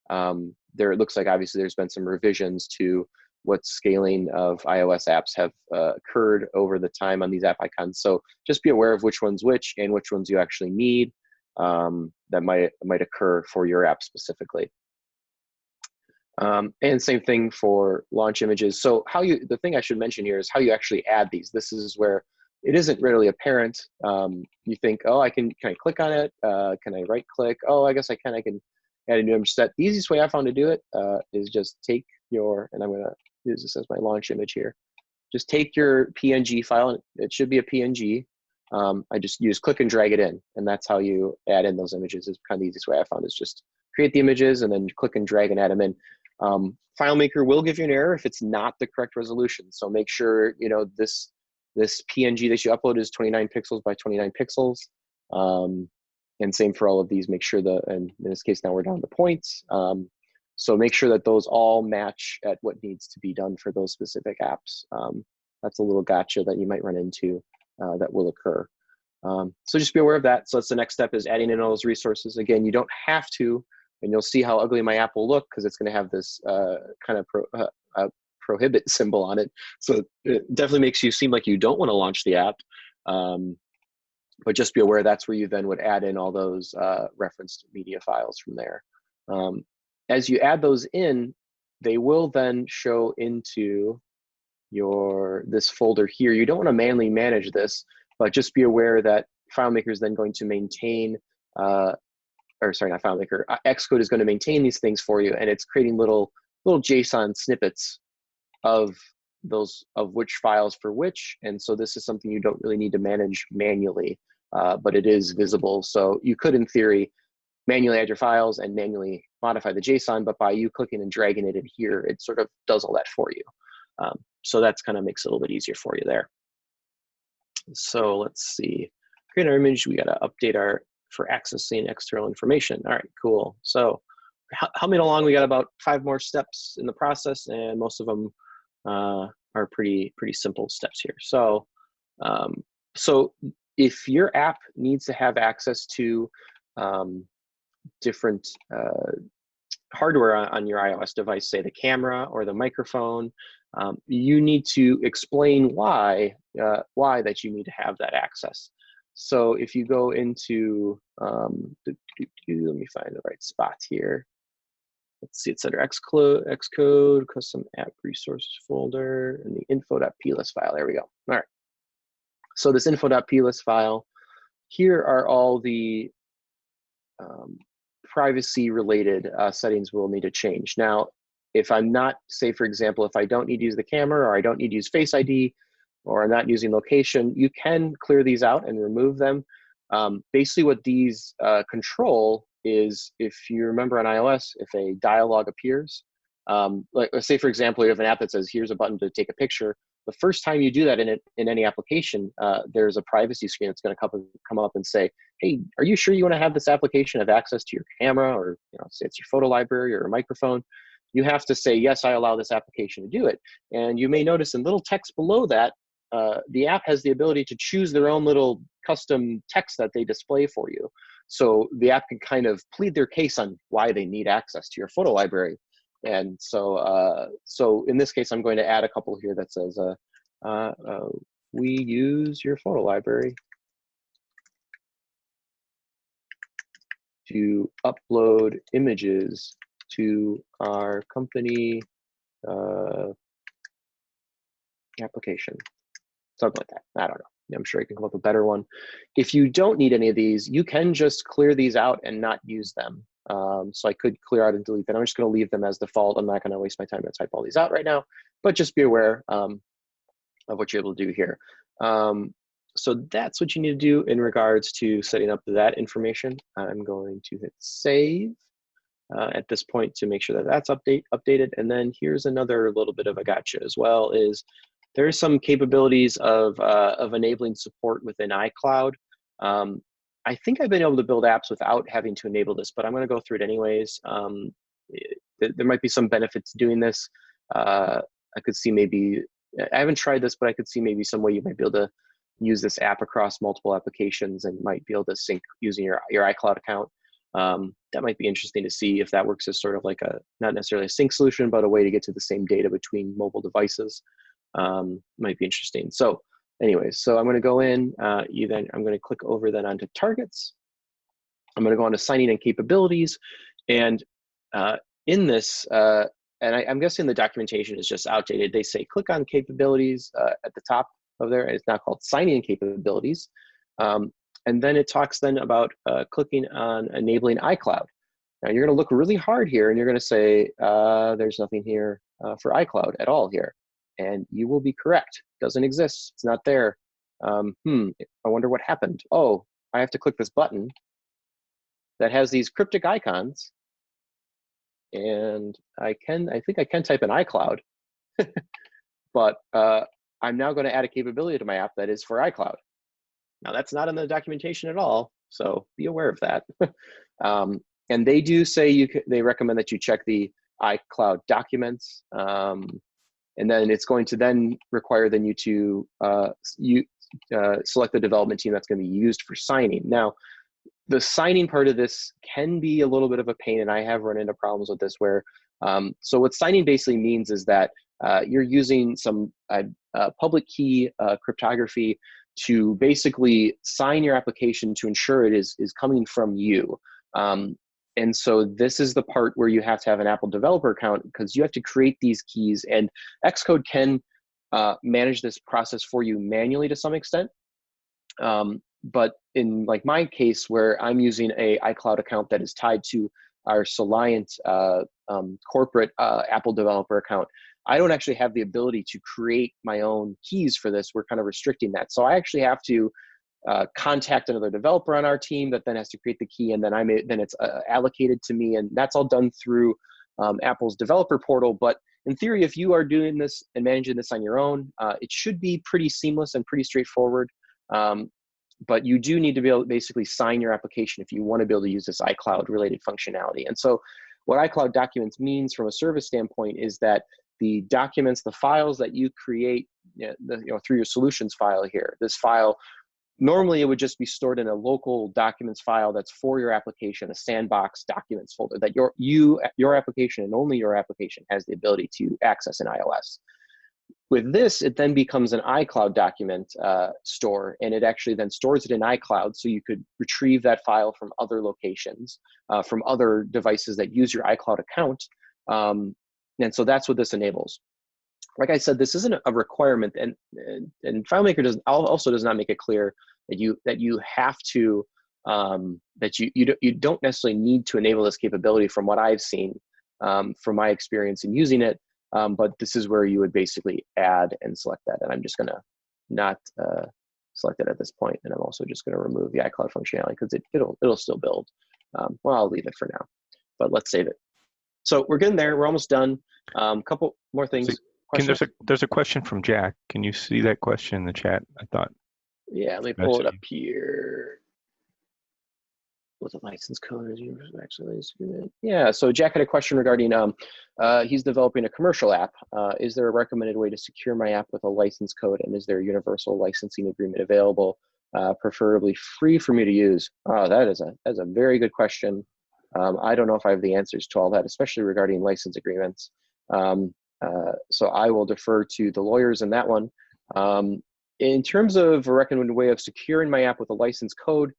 it looks like obviously there's been some revisions to what scaling of iOS apps have occurred over the time on these app icons. So just be aware of which one's which and which ones you actually need that might occur for your app specifically. And same thing for launch images. So the thing I should mention here is how you actually add these. This is where it isn't really apparent. You think, oh, can I click on it? Can I right click? Oh, I guess I can add a new image set. The easiest way I found to do it is just take and I'm gonna use this as my launch image here. Just take your PNG file, it should be a PNG. I just use click and drag it in, and that's how you add in those images. Is kind of the easiest way I found is just create the images and then click and drag and add them in. FileMaker will give you an error if it's not the correct resolution. So make sure this PNG that you upload is 29 pixels by 29 pixels. And same for all of these. Make sure and in this case now we're down to points. So make sure that those all match at what needs to be done for those specific apps. That's a little gotcha that you might run into that will occur. So just be aware of that. So that's the next step, is adding in all those resources. Again, you don't have to, and you'll see how ugly my app will look because it's going to have this kind of prohibit symbol on it. So it definitely makes you seem like you don't want to launch the app. But just be aware that's where you then would add in all those referenced media files from there. As you add those in, they will then show into this folder here. You don't want to manually manage this, but just be aware that FileMaker is then going to maintain, or sorry, not FileMaker, Xcode is going to maintain these things for you, and it's creating little JSON snippets of which files for which. And so this is something you don't really need to manage manually, but it is visible. So you could, in theory, manually add your files and manually modify the JSON, but by you clicking and dragging it in here, it sort of does all that for you. So that's kind of makes it a little bit easier for you there. So let's see, create our image. We got to update for accessing external information. All right, cool. So humming along, we got about 5 more steps in the process, and most of them are pretty simple steps here. So, so if your app needs to have access to different hardware on your iOS device, say the camera or the microphone, you need to explain why that you need to have that access. So if you go into, let me find the right spot here. Let's see, it's under Xcode, custom app resources folder, and the info.plist file. There we go. All right. So this info.plist file, here are all the privacy-related settings we'll need to change. Now, if I'm not, say for example, if I don't need to use the camera, or I don't need to use Face ID, or I'm not using location, you can clear these out and remove them. Basically what these control is, if you remember on iOS, if a dialog appears, like let's say for example, you have an app that says, here's a button to take a picture. The first time you do that in any application, there's a privacy screen that's going to come up and say, hey, are you sure you want to have this application have access to your camera, or say it's your photo library or a microphone? You have to say, yes, I allow this application to do it. And you may notice in little text below that, the app has the ability to choose their own little custom text that they display for you. So the app can kind of plead their case on why they need access to your photo library. And so, so in this case, I'm going to add a couple here that says, we use your photo library to upload images to our company application. Something like that. I don't know. I'm sure you can come up with a better one. If you don't need any of these, you can just clear these out and not use them. So I could clear out and delete them. I'm just going to leave them as default. I'm not going to waste my time to type all these out right now, but just be aware of what you're able to do here. So that's what you need to do in regards to setting up that information. I'm going to hit save at this point to make sure that that's updated. And then here's another little bit of a gotcha as well, is there's some capabilities of enabling support within iCloud. I think I've been able to build apps without having to enable this, but I'm going to go through it anyways. there might be some benefit to doing this. I could see maybe, I haven't tried this, but I could see maybe some way you might be able to use this app across multiple applications and might be able to sync using your iCloud account. That might be interesting to see if that works as sort of like not necessarily a sync solution, but a way to get to the same data between mobile devices. Might be interesting. So anyways, so I'm going to go in, I'm going to click over then onto targets. I'm going to go on to signing and capabilities. And in this, and I'm guessing the documentation is just outdated. They say click on capabilities at the top of there. It's now called signing and capabilities. And then it talks then about clicking on enabling iCloud. Now you're going to look really hard here and you're going to say, there's nothing here for iCloud at all here. And you will be correct. Doesn't exist. It's not there. I wonder what happened. Oh, I have to click this button that has these cryptic icons. And I think I can type in iCloud, but I'm now going to add a capability to my app that is for iCloud. Now that's not in the documentation at all, so be aware of that. And they do say they recommend that you check the iCloud documents, and then it's going to then require you to select the development team that's going to be used for signing. Now, the signing part of this can be a little bit of a pain, and I have run into problems with this where, so what signing basically means is that you're using some public key cryptography to basically sign your application to ensure it is coming from you. And so this is the part where you have to have an Apple developer account because you have to create these keys, and Xcode can manage this process for you manually to some extent. But in like my case where I'm using a iCloud account that is tied to our Soliant corporate Apple developer account, I don't actually have the ability to create my own keys for this. We're kind of restricting that. So I actually have to contact another developer on our team that then has to create the key, and then it's allocated to me, and that's all done through Apple's developer portal. But in theory, if you are doing this and managing this on your own, it should be pretty seamless and pretty straightforward. But you do need to be able to basically sign your application if you want to be able to use this iCloud related functionality. And so what iCloud documents means from a service standpoint is that the documents, the files that you create through your solutions file here, this file, normally it would just be stored in a local documents file that's for your application, a sandbox documents folder that your application and only your application has the ability to access in iOS. With this, it then becomes an iCloud document store, and it actually then stores it in iCloud, so you could retrieve that file from other locations, from other devices that use your iCloud account. And so that's what this enables. Like I said, this isn't a requirement, and FileMaker also does not make it clear that you have to that you don't necessarily need to enable this capability from what I've seen from my experience in using it. But this is where you would basically add and select that. And I'm just gonna not select it at this point. And I'm also just gonna remove the iCloud functionality because it'll still build. Well, I'll leave it for now, but let's save it. So we're getting there, we're almost done. Couple more things. So, there's a question from Jack. Can you see that question in the chat? I thought. Yeah, let me pull it up here. With a license code as universal access agreement. Yeah, so Jack had a question regarding he's developing a commercial app. Is there a recommended way to secure my app with a license code, and is there a universal licensing agreement available, preferably free for me to use? Oh, that's a very good question. I don't know if I have the answers to all that, especially regarding license agreements. So I will defer to the lawyers in that one. In terms of a recommended way of securing my app with a license code,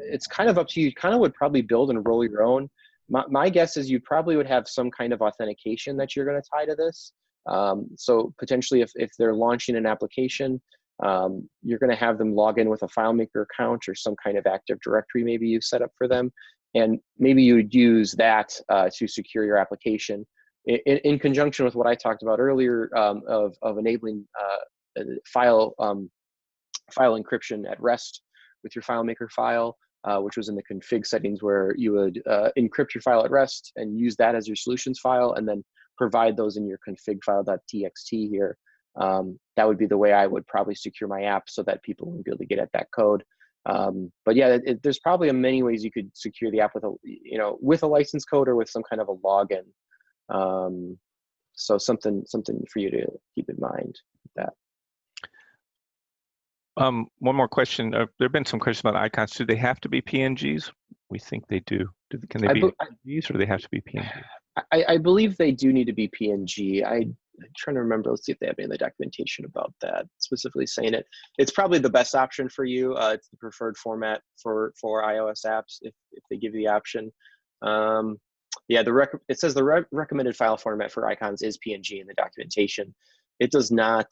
it's kind of up to you. You kind of would probably build and roll your own. My guess is you probably would have some kind of authentication that you're going to tie to this. So potentially if they're launching an application, you're going to have them log in with a FileMaker account or some kind of Active Directory maybe you've set up for them. And maybe you would use that to secure your application in conjunction with what I talked about earlier of enabling file encryption at rest with your FileMaker file, which was in the config settings where you would encrypt your file at rest and use that as your solutions file and then provide those in your config file.txt here. That would be the way I would probably secure my app so that people wouldn't be able to get at that code. But yeah, there's probably many ways you could secure the app with with a license code or with some kind of a login. So something for you to keep in mind with that. One more question. There have been some questions about icons. Do they have to be PNGs? We think they do. Can they be PNGs, or do they have to be PNGs? I believe they do need to be PNG. I'm trying to remember. Let's see if they have any of the documentation about that, specifically saying it. It's probably the best option for you. It's the preferred format for iOS apps if they give you the option. Yeah, it says the recommended file format for icons is PNG in the documentation. It does not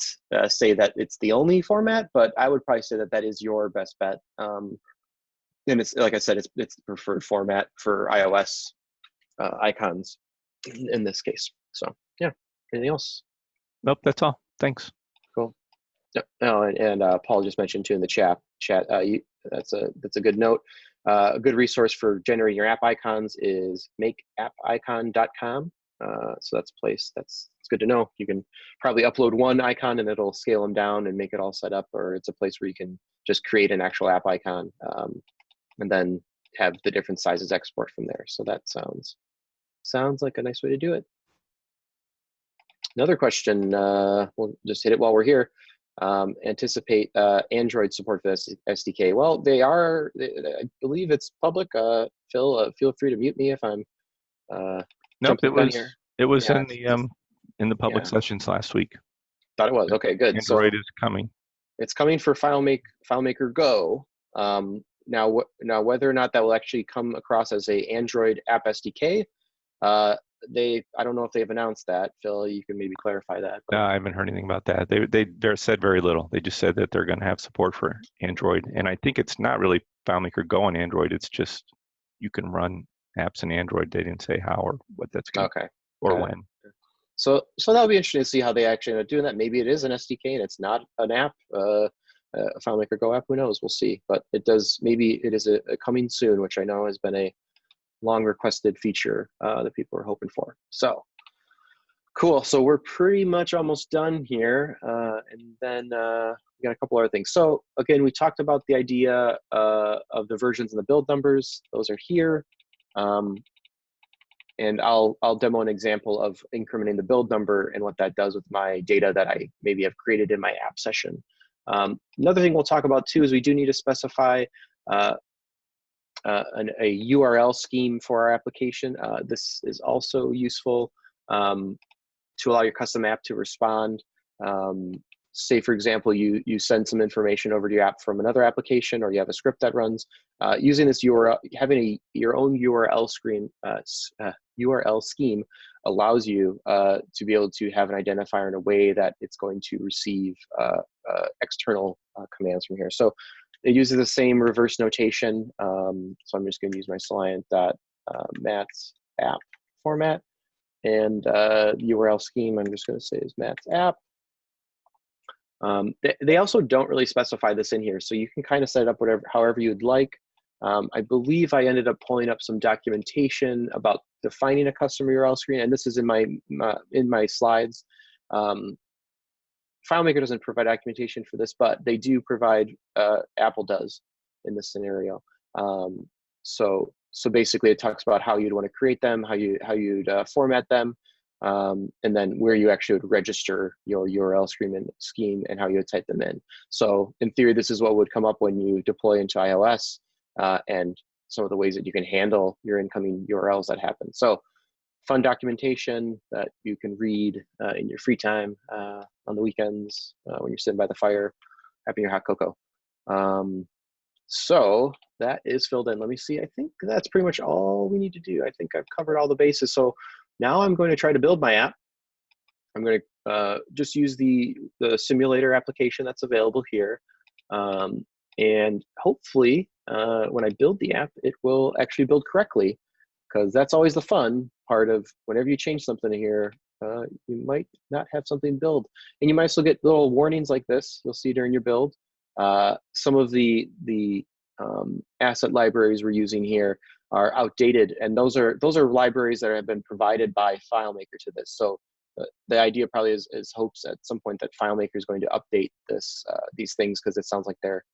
say that it's the only format, but I would probably say that is your best bet. And it's, like I said, it's the preferred format for iOS icons in this case. So yeah, anything else? Nope, that's all. Thanks. Cool. Oh, and Paul just mentioned too in the chat. That's a good note. A good resource for generating your app icons is makeappicon.com. So that's a place it's good to know. You can probably upload one icon and it'll scale them down and make it all set up, or it's a place where you can just create an actual app icon and then have the different sizes export from there. So that sounds like a nice way to do it. Another question, we'll just hit it while we're here. Anticipate Android support for this SDK. Well, I believe it's public. Phil, feel free to mute me if I'm nope, it was yeah, in the public sessions last week. Thought it was. Okay, good. Android is coming. It's coming for FileMaker Go. Now whether or not that will actually come across as a Android app SDK, I don't know if they've announced that. Phil, you can maybe clarify that. No, I haven't heard anything about that. They said very little. They just said that they're going to have support for Android, and I think it's not really FileMaker Go on Android. It's just you can run apps in Android. They didn't say how or what that's going to or when. So that'll be interesting to see how they actually end up doing that. Maybe it is an SDK and it's not an app, a FileMaker Go app. Who knows? We'll see. But maybe it is a coming soon, which I know has been a long requested feature that people are hoping for. So cool. So we're pretty much almost done here. And then we got a couple other things. So again, we talked about the idea of the versions and the build numbers. Those are here. And I'll demo an example of incrementing the build number and what that does with my data that I maybe have created in my app session. Another thing we'll talk about too is we do need to specify a URL scheme for our application. This is also useful to allow your custom app to respond. Say, for example, you send some information over to your app from another application, or you have a script that runs. Using this URL, having your own URL scheme allows you to be able to have an identifier in a way that it's going to receive external commands from here. So it uses the same reverse notation. So I'm just going to use my Soliant.Matt's app format, and URL scheme I'm just going to say is Matt's app. They also don't really specify this in here, so you can kind of set it up however you'd like. I believe I ended up pulling up some documentation about defining a custom URL screen, and this is in my slides. FileMaker doesn't provide documentation for this, but they do provide. Apple does in this scenario. So basically, it talks about how you'd want to create them, how you'd format them. And then where you actually would register your URL scheme and how you would type them in. So in theory, this is what would come up when you deploy into iOS and some of the ways that you can handle your incoming URLs that happen. So fun documentation that you can read in your free time on the weekends when you're sitting by the fire, having your hot cocoa. So that is filled in. Let me see. I think that's pretty much all we need to do. I think I've covered all the bases. So now I'm going to try to build my app. I'm going to just use the simulator application that's available here. And hopefully, when I build the app, it will actually build correctly, because that's always the fun part of whenever you change something here, you might not have something build. And you might still get little warnings like this you'll see during your build. Some of the asset libraries we're using here are outdated, and those are libraries that have been provided by FileMaker to this. So the idea probably is hopes at some point that FileMaker is going to update these things, because it sounds like they're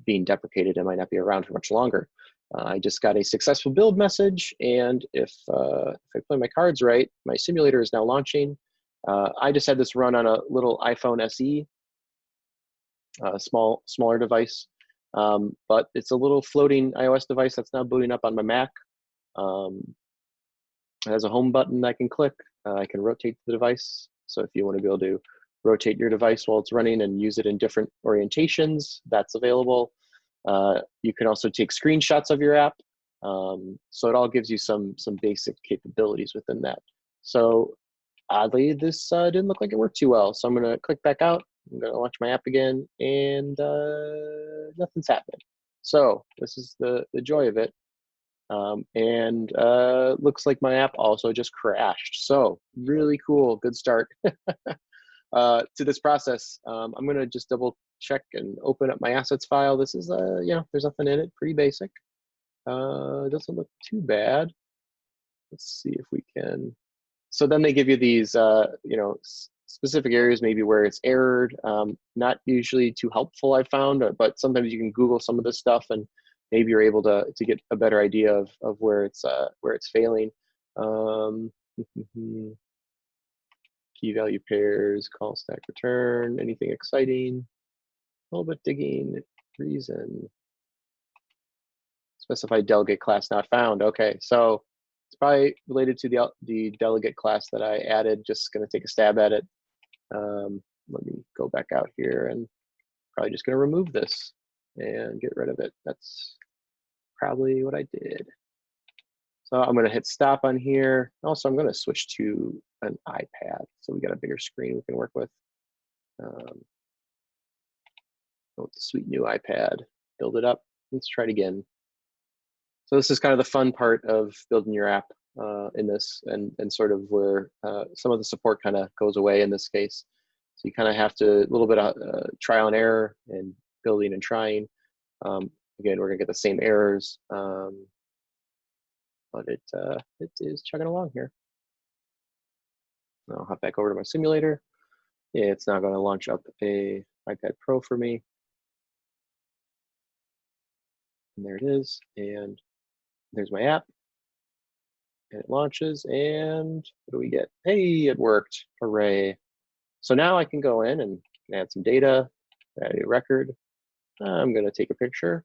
being deprecated and might not be around for much longer. I just got a successful build message, and if I play my cards right, my simulator is now launching. I just had this run on a little iPhone SE, smaller device, but it's a little floating iOS device that's now booting up on my Mac. It has a home button I can click. I can rotate the device. So if you want to be able to rotate your device while it's running and use it in different orientations, that's available. You can also take screenshots of your app. So it all gives you some basic capabilities within that. So oddly, this didn't look like it worked too well. So I'm going to click back out. I'm going to launch my app again, and nothing's happening. So this is the joy of it. And looks like my app also just crashed. So really cool, good start to this process. I'm going to just double check and open up my assets file. This is, there's nothing in it, pretty basic. It doesn't look too bad. Let's see if we can. So then they give you these, specific areas maybe where it's errored. Not usually too helpful, I found, but sometimes you can Google some of this stuff and maybe you're able to get a better idea of where it's failing. Key value pairs, call stack return, anything exciting, a little bit digging, reason. Specified delegate class not found. Okay, so it's probably related to the delegate class that I added. Just gonna take a stab at it. Let me go back out here and probably just gonna remove this and get rid of it. That's probably what I did. So I'm going to hit stop on here. Also, I'm going to switch to an iPad so we got a bigger screen we can work with. With the sweet new iPad, build it up. Let's try it again. So this is kind of the fun part of building your app in this, and sort of where some of the support kind of goes away in this case. So you kind of have to a little bit of trial and error and building and trying. Again, we're gonna get the same errors, but it is chugging along here. I'll hop back over to my simulator. Yeah, it's now gonna launch up a iPad Pro for me. And there it is, and there's my app. And it launches, and what do we get? Hey, it worked, hooray. So now I can go in and add some data, add a record. I'm gonna take a picture.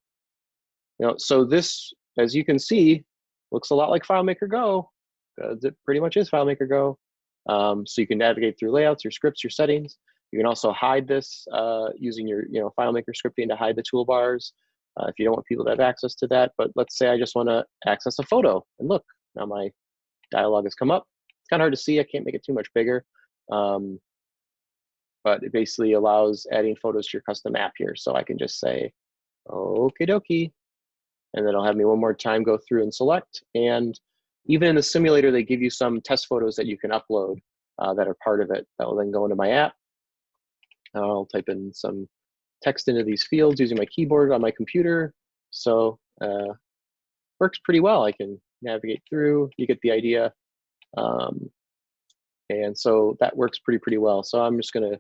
So this, as you can see, looks a lot like FileMaker Go, because it pretty much is FileMaker Go. So you can navigate through layouts, your scripts, your settings. You can also hide this using your FileMaker scripting to hide the toolbars if you don't want people to have access to that. But let's say I just want to access a photo, and look, now my dialog has come up. It's kind of hard to see. I can't make it too much bigger. But it basically allows adding photos to your custom app here. So I can just say, okie dokie. And then it'll have me one more time go through and select. And even in the simulator, they give you some test photos that you can upload that are part of it. That will then go into my app. I'll type in some text into these fields using my keyboard on my computer. So works pretty well. I can navigate through, you get the idea. And so that works pretty well. So I'm just gonna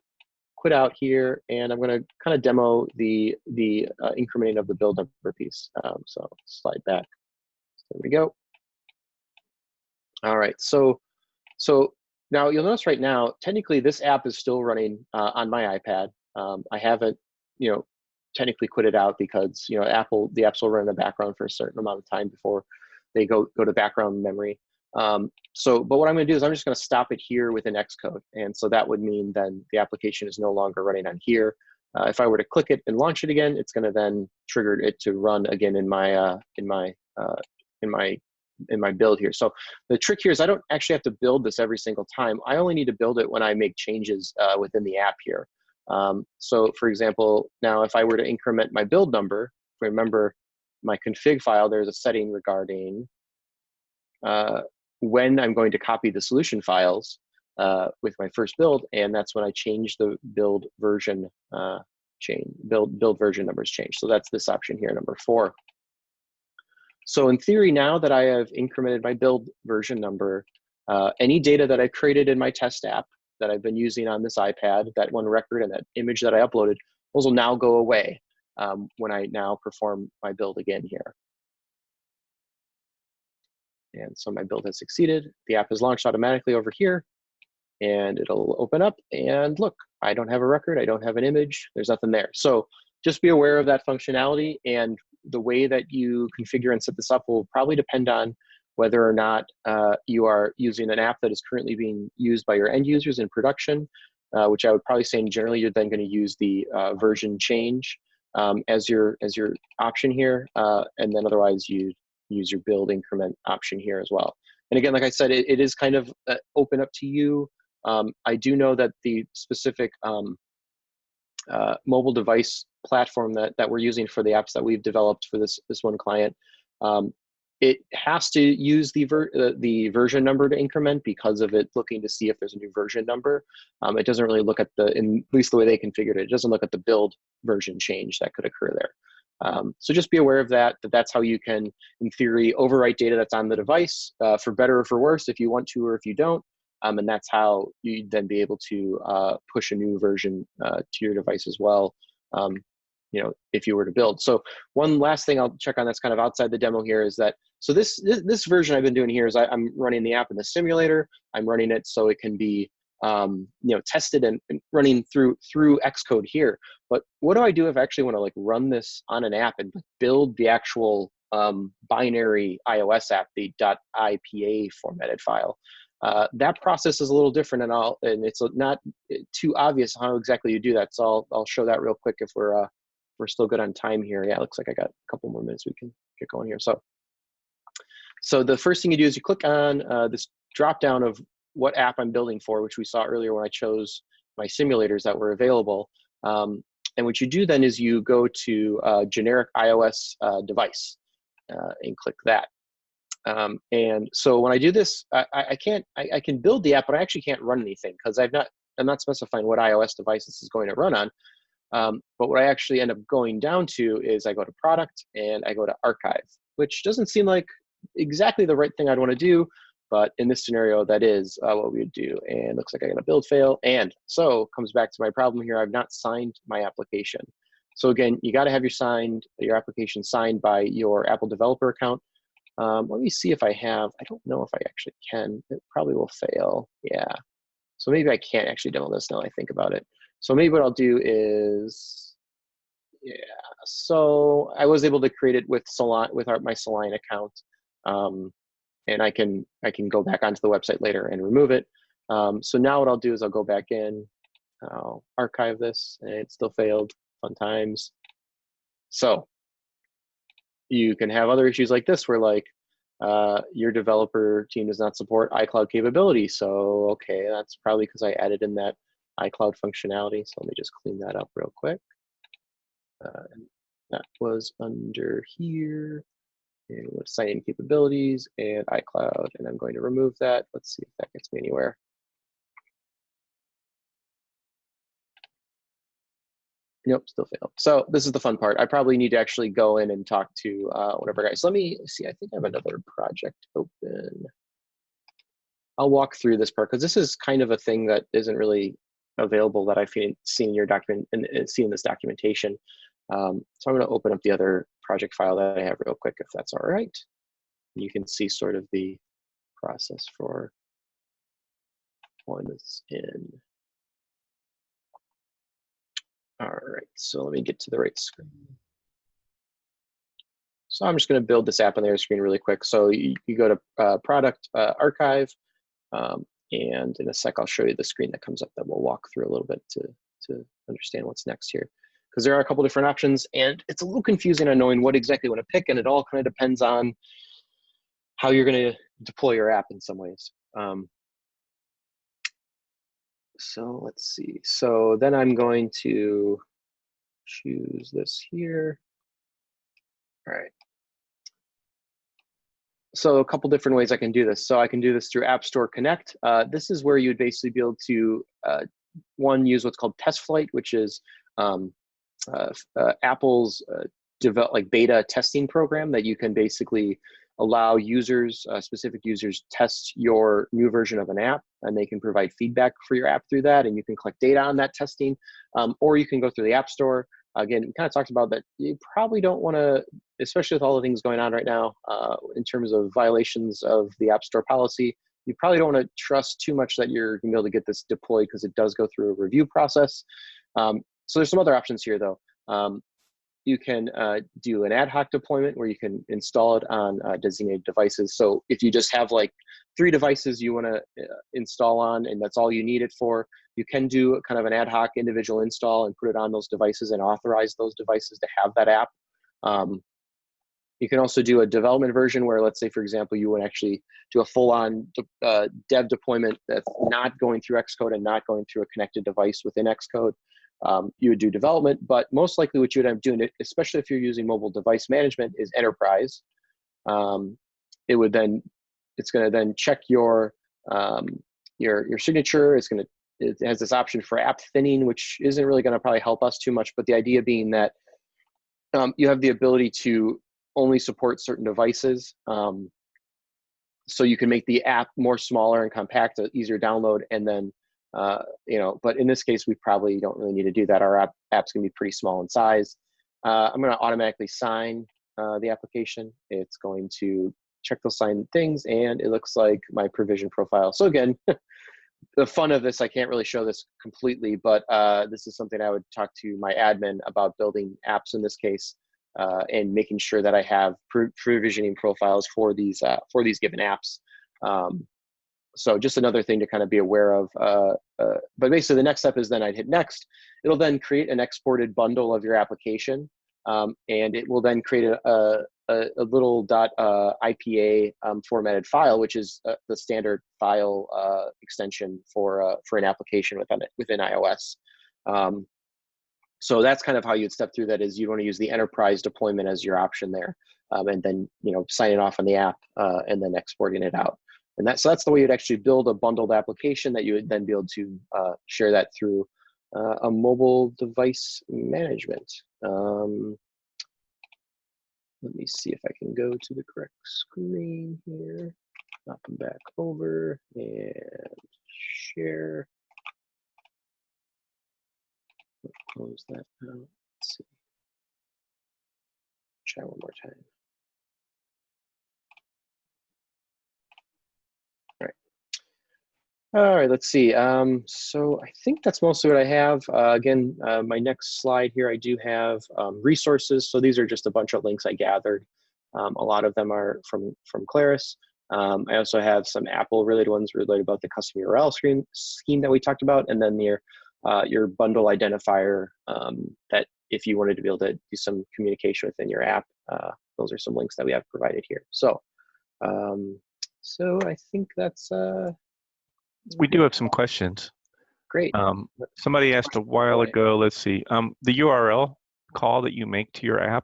quit out here, and I'm going to kind of demo the incrementing of the build number piece. So slide back. There we go. All right. So now you'll notice right now, technically this app is still running on my iPad. I haven't, technically quit it out because the apps will run in the background for a certain amount of time before they go to background memory. But what I'm going to do is I'm just going to stop it here within Xcode. And so that would mean then the application is no longer running on here. If I were to click it and launch it again, it's going to then trigger it to run again in my build here. So the trick here is I don't actually have to build this every single time. I only need to build it when I make changes within the app here. So for example, now if I were to increment my build number, remember my config file, there's a setting regarding when I'm going to copy the solution files with my first build, and that's when I change the build version build version numbers change. So that's this option here, number 4. So in theory, now that I have incremented my build version number, any data that I created in my test app that I've been using on this iPad, that one record and that image that I uploaded, those will now go away. when I now perform my build again here. And so my build has succeeded. The app is launched automatically over here, and it'll open up, and look, I don't have a record, I don't have an image, there's nothing there. So just be aware of that functionality, and the way that you configure and set this up will probably depend on whether or not you are using an app that is currently being used by your end users in production, which I would probably say generally you're then going to use the version change as your option here, and then otherwise you use your build increment option here as well. And again, like I said, it is kind of open up to you. I do know that the specific mobile device platform that we're using for the apps that we've developed for this one client, it has to use the version number to increment because of it looking to see if there's a new version number. It doesn't really look at at least the way they configured it, it doesn't look at the build version change that could occur there. So just be aware of that's how you can, in theory, overwrite data that's on the device, for better or for worse, if you want to or if you don't. And that's how you'd then be able to push a new version to your device as well, if you were to build. So one last thing I'll check on that's kind of outside the demo here is that, so this version I've been doing here is I'm running the app in the simulator. I'm running it so it can be tested and running through Xcode here. But what do I do if I actually want to run this on an app and build the actual binary iOS app, the .ipa formatted file? That process is a little different, and it's not too obvious how exactly you do that. So I'll show that real quick if we're still good on time here. Yeah, it looks like I got a couple more minutes we can get going here. So the first thing you do is you click on this drop down of what app I'm building for, which we saw earlier when I chose my simulators that were available. And what you do then is you go to generic iOS device and click that. And so when I do this, I can build the app, but I actually can't run anything because I'm not specifying what iOS device this is going to run on. But what I actually end up going down to is I go to product and I go to archive, which doesn't seem like exactly the right thing I'd want to do. But in this scenario, that is what we would do. And looks like I got a build fail. And so comes back to my problem here. I've not signed my application. So again, you got to have your application signed by your Apple developer account. Let me see if I have. I don't know if I actually can. It probably will fail. Yeah. So maybe I can't actually demo this now I think about it. So maybe what I'll do is, yeah. So I was able to create it with my Soliant account. And I can go back onto the website later and remove it. So now what I'll do is I'll go back in, I'll archive this, and it still failed. Fun times. So you can have other issues like this where your developer team does not support iCloud capability. So okay, that's probably because I added in that iCloud functionality. So let me just clean that up real quick. That was under here. And with sign-in capabilities and iCloud, and I'm going to remove that. Let's see if that gets me anywhere. Nope, still failed. So this is the fun part. I probably need to actually go in and talk to one of our guys. Let me see, I think I have another project open. I'll walk through this part because this is kind of a thing that isn't really available that I've seen in your document and seen in this documentation. So I'm going to open up the other project file that I have real quick, if that's all right. You can see sort of the process for pulling this in. All right, so let me get to the right screen. So I'm just going to build this app on the other screen really quick. So you go to product archive, and in a sec, I'll show you the screen that comes up that we'll walk through a little bit to understand what's next here. Because there are a couple different options, and it's a little confusing on knowing what exactly you want to pick, and it all kind of depends on how you're going to deploy your app in some ways. So let's see. So then I'm going to choose this here. All right. So a couple different ways I can do this. So I can do this through App Store Connect. This is where you'd basically be able to, use what's called Test Flight, which is Apple's beta testing program that you can basically allow users, specific users, test your new version of an app, and they can provide feedback for your app through that, and you can collect data on that testing, or you can go through the App Store. Again, we kind of talked about that you probably don't want to, especially with all the things going on right now in terms of violations of the App Store policy, you probably don't want to trust too much that you're going to be able to get this deployed because it does go through a review process. So there's some other options here though. You can do an ad hoc deployment where you can install it on designated devices. So if you just have like 3 devices you want to install on and that's all you need it for, you can do kind of an ad hoc individual install and put it on those devices and authorize those devices to have that app. You can also do a development version where, let's say, for example, you would actually do a full-on dev deployment that's not going through Xcode and not going through a connected device within Xcode. You would do development, but most likely what you would end up doing, especially if you're using mobile device management, is enterprise. It's going to then check your signature. It has this option for app thinning, which isn't really going to probably help us too much. But the idea being that you have the ability to only support certain devices, so you can make the app more smaller and compact, easier download, and then. But in this case, we probably don't really need to do that. Our app's gonna be pretty small in size. I'm gonna automatically sign the application. It's going to check those signed things, and it looks like my provision profile. So again, the fun of this, I can't really show this completely, but this is something I would talk to my admin about building apps in this case, and making sure that I have provisioning profiles for these given apps. So just another thing to kind of be aware of. But basically the next step is then I'd hit next. It'll then create an exported bundle of your application. And it will then create a little .ipa formatted file, which is the standard file extension for an application within iOS. So that's kind of how you'd step through that. Is you want to use the enterprise deployment as your option there, and then sign it off on the app and then exporting it out. And so that's the way you'd actually build a bundled application that you would then be able to share that through a mobile device management. Let me see if I can go to the correct screen here. Hop them back over and share. Close that out. Let's see. Try one more time. All right, let's see. So I think that's mostly what I have. Again, my next slide here, I do have resources. So these are just a bunch of links I gathered. A lot of them are from Claris. I also have some Apple-related ones related about the custom URL scheme that we talked about, and then your bundle identifier that if you wanted to be able to do some communication within your app, those are some links that we have provided here. So, so I think that's. We do have some questions. Great. Somebody asked a while ago, let's see, the URL call that you make to your app,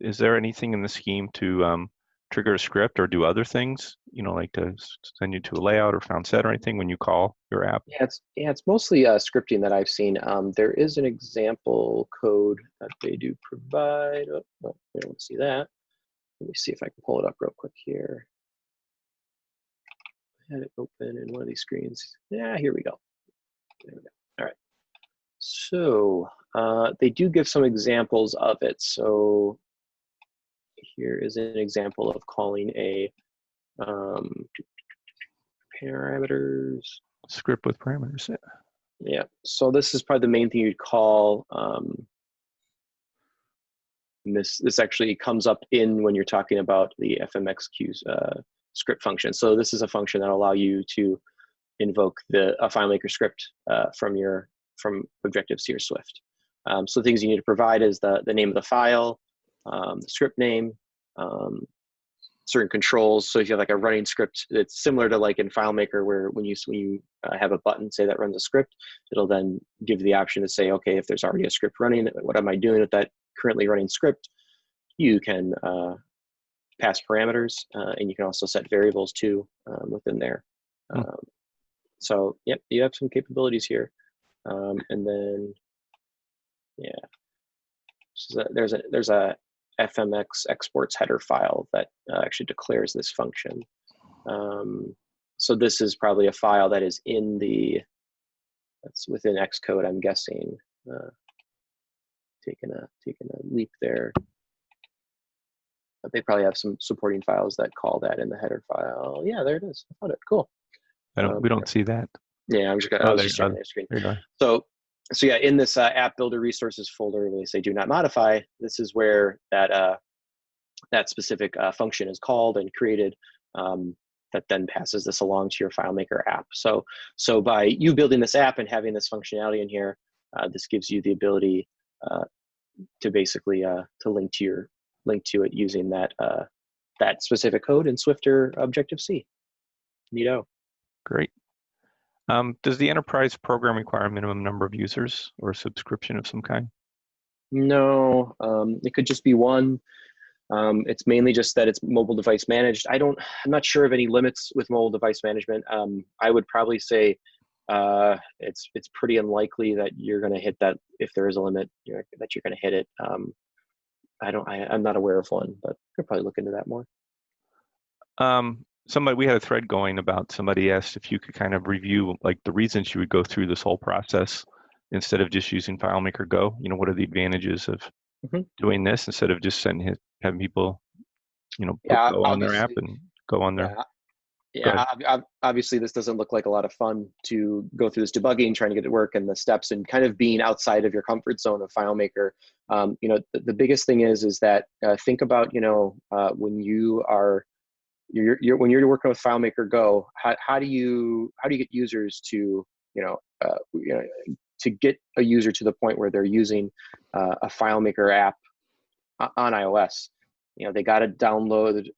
is there anything in the scheme to trigger a script or do other things, like to send you to a layout or found set or anything when you call your app? Yeah, it's mostly scripting that I've seen. There is an example code that they do provide. Oh, we don't see that. Let me see if I can pull it up real quick here. I had it open in one of these screens. Yeah, here we go. There we go. All right. So they do give some examples of it. So here is an example of calling a parameters. Script with parameters. Yeah. So this is probably the main thing you'd call. This actually comes up in when you're talking about the FMXQ script function. So this is a function that will allow you to invoke a FileMaker script from Objective-C or Swift. So things you need to provide is the name of the file, the script name, certain controls. So if you have like a running script, it's similar to like in FileMaker where when you have a button, say that runs a script, it'll then give you the option to say, okay, if there's already a script running, what am I doing with that currently running script? You can pass parameters, and you can also set variables too within there. So yep, you have some capabilities here. And then, yeah, so there's a FMX exports header file that actually declares this function. So this is probably a file that is that's within Xcode, I'm guessing. taking a leap there. But they probably have some supporting files that call that in the header file. Yeah, there it is. I found it. Cool. We don't see that. Yeah, I was just sharing their screen. So yeah, in this app builder resources folder, where they say do not modify, this is where that that specific function is called and created. That then passes this along to your FileMaker app. So by you building this app and having this functionality in here, this gives you the ability to basically to link to it using that that specific code in Swifter Objective-C. Neato. Great. Does the enterprise program require a minimum number of users or a subscription of some kind? No, it could just be one. It's mainly just that it's mobile device managed. I'm not sure of any limits with mobile device management. I would probably say it's pretty unlikely that you're going to hit that. If there is a limit, that you're going to hit it. I'm not aware of one, but could probably look into that more. We had a thread going about somebody asked if you could kind of review like the reasons you would go through this whole process instead of just using FileMaker Go. What are the advantages of doing this instead of just having people, go on their app and go on their. Yeah, obviously this doesn't look like a lot of fun to go through this debugging, trying to get it to work and the steps and kind of being outside of your comfort zone of FileMaker. The biggest thing is that think about, when you're working with FileMaker Go, how do you get users to, to get a user to the point where they're using a FileMaker app on iOS? They got to download.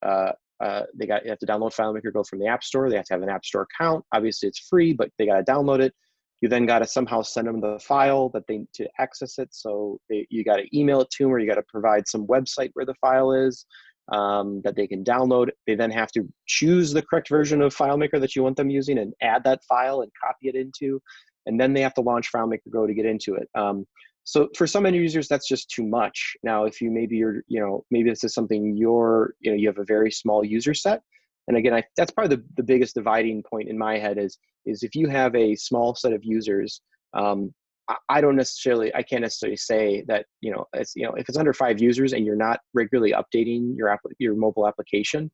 You have to download FileMaker Go from the App Store. They have to have an App Store account. Obviously, it's free, but they got to download it. You then got to somehow send them the file to access it. So you got to email it to them, or you got to provide some website where the file is that they can download. They then have to choose the correct version of FileMaker that you want them using and add that file and copy it into, and then they have to launch FileMaker Go to get into it. So for some end users, that's just too much. Now, if maybe this is something you have a very small user set. And again, that's probably the biggest dividing point in my head is if you have a small set of users, I can't necessarily say that, if it's under 5 users and you're not regularly updating your mobile application,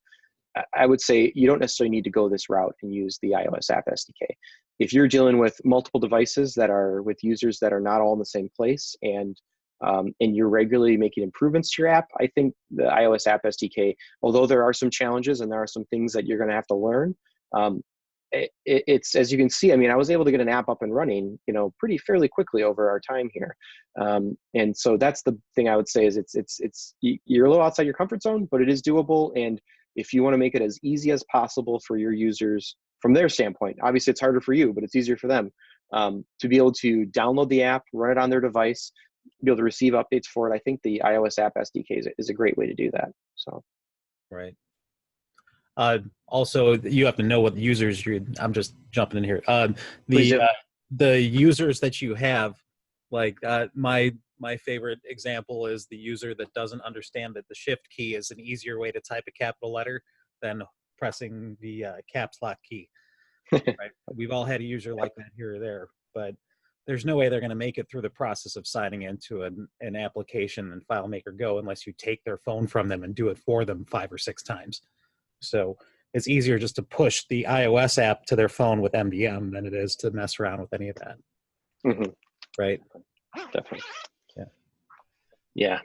I would say you don't necessarily need to go this route and use the iOS App SDK. If you're dealing with multiple devices that are with users that are not all in the same place and you're regularly making improvements to your app, I think the iOS App SDK, although there are some challenges and there are some things that you're going to have to learn, it's, as you can see, I was able to get an app up and running, fairly quickly over our time here. And so that's the thing I would say is you're a little outside your comfort zone, but it is doable. And if you want to make it as easy as possible for your users from their standpoint, obviously it's harder for you, but it's easier for them to be able to download the app, run it on their device, be able to receive updates for it. I think the iOS App SDK is a great way to do that. So, right. Also, you have to know what users I'm just jumping in here. The users that you have, like my favorite example is the user that doesn't understand that the shift key is an easier way to type a capital letter than pressing the caps lock key. Right? We've all had a user like that here or there, but there's no way they're going to make it through the process of signing into an application in FileMaker Go unless you take their phone from them and do it for them 5 or 6 times. So it's easier just to push the iOS app to their phone with MDM than it is to mess around with any of that. Mm-hmm. Right? Definitely. Yeah. Yeah.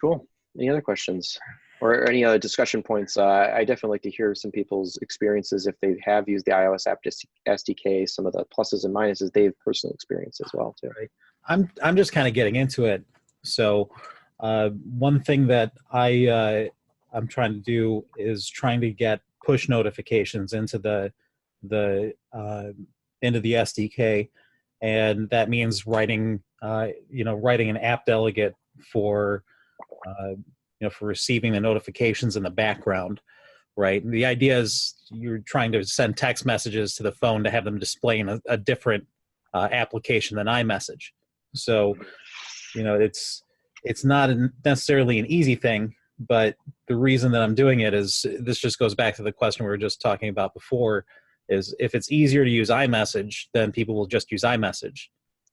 Cool. Any other questions or any other discussion points? I definitely like to hear some people's experiences if they have used the iOS App SDK, some of the pluses and minuses they've personally experienced as well too. Right. I'm just kind of getting into it. So one thing that I'm trying to do is trying to get push notifications into the SDK, and that means writing an app delegate for for receiving the notifications in the background, right? And the idea is you're trying to send text messages to the phone to have them display in a different application than iMessage. So, it's not necessarily an easy thing, but the reason that I'm doing it is this just goes back to the question we were just talking about before, is if it's easier to use iMessage, then people will just use iMessage.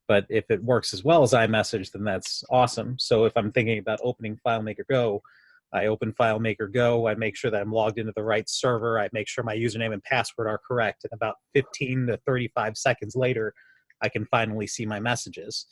But if it works as well as iMessage, then that's awesome. So if I'm thinking about opening FileMaker Go, I open FileMaker Go, I make sure that I'm logged into the right server, I make sure my username and password are correct, and about 15 to 35 seconds later, I can finally see my messages.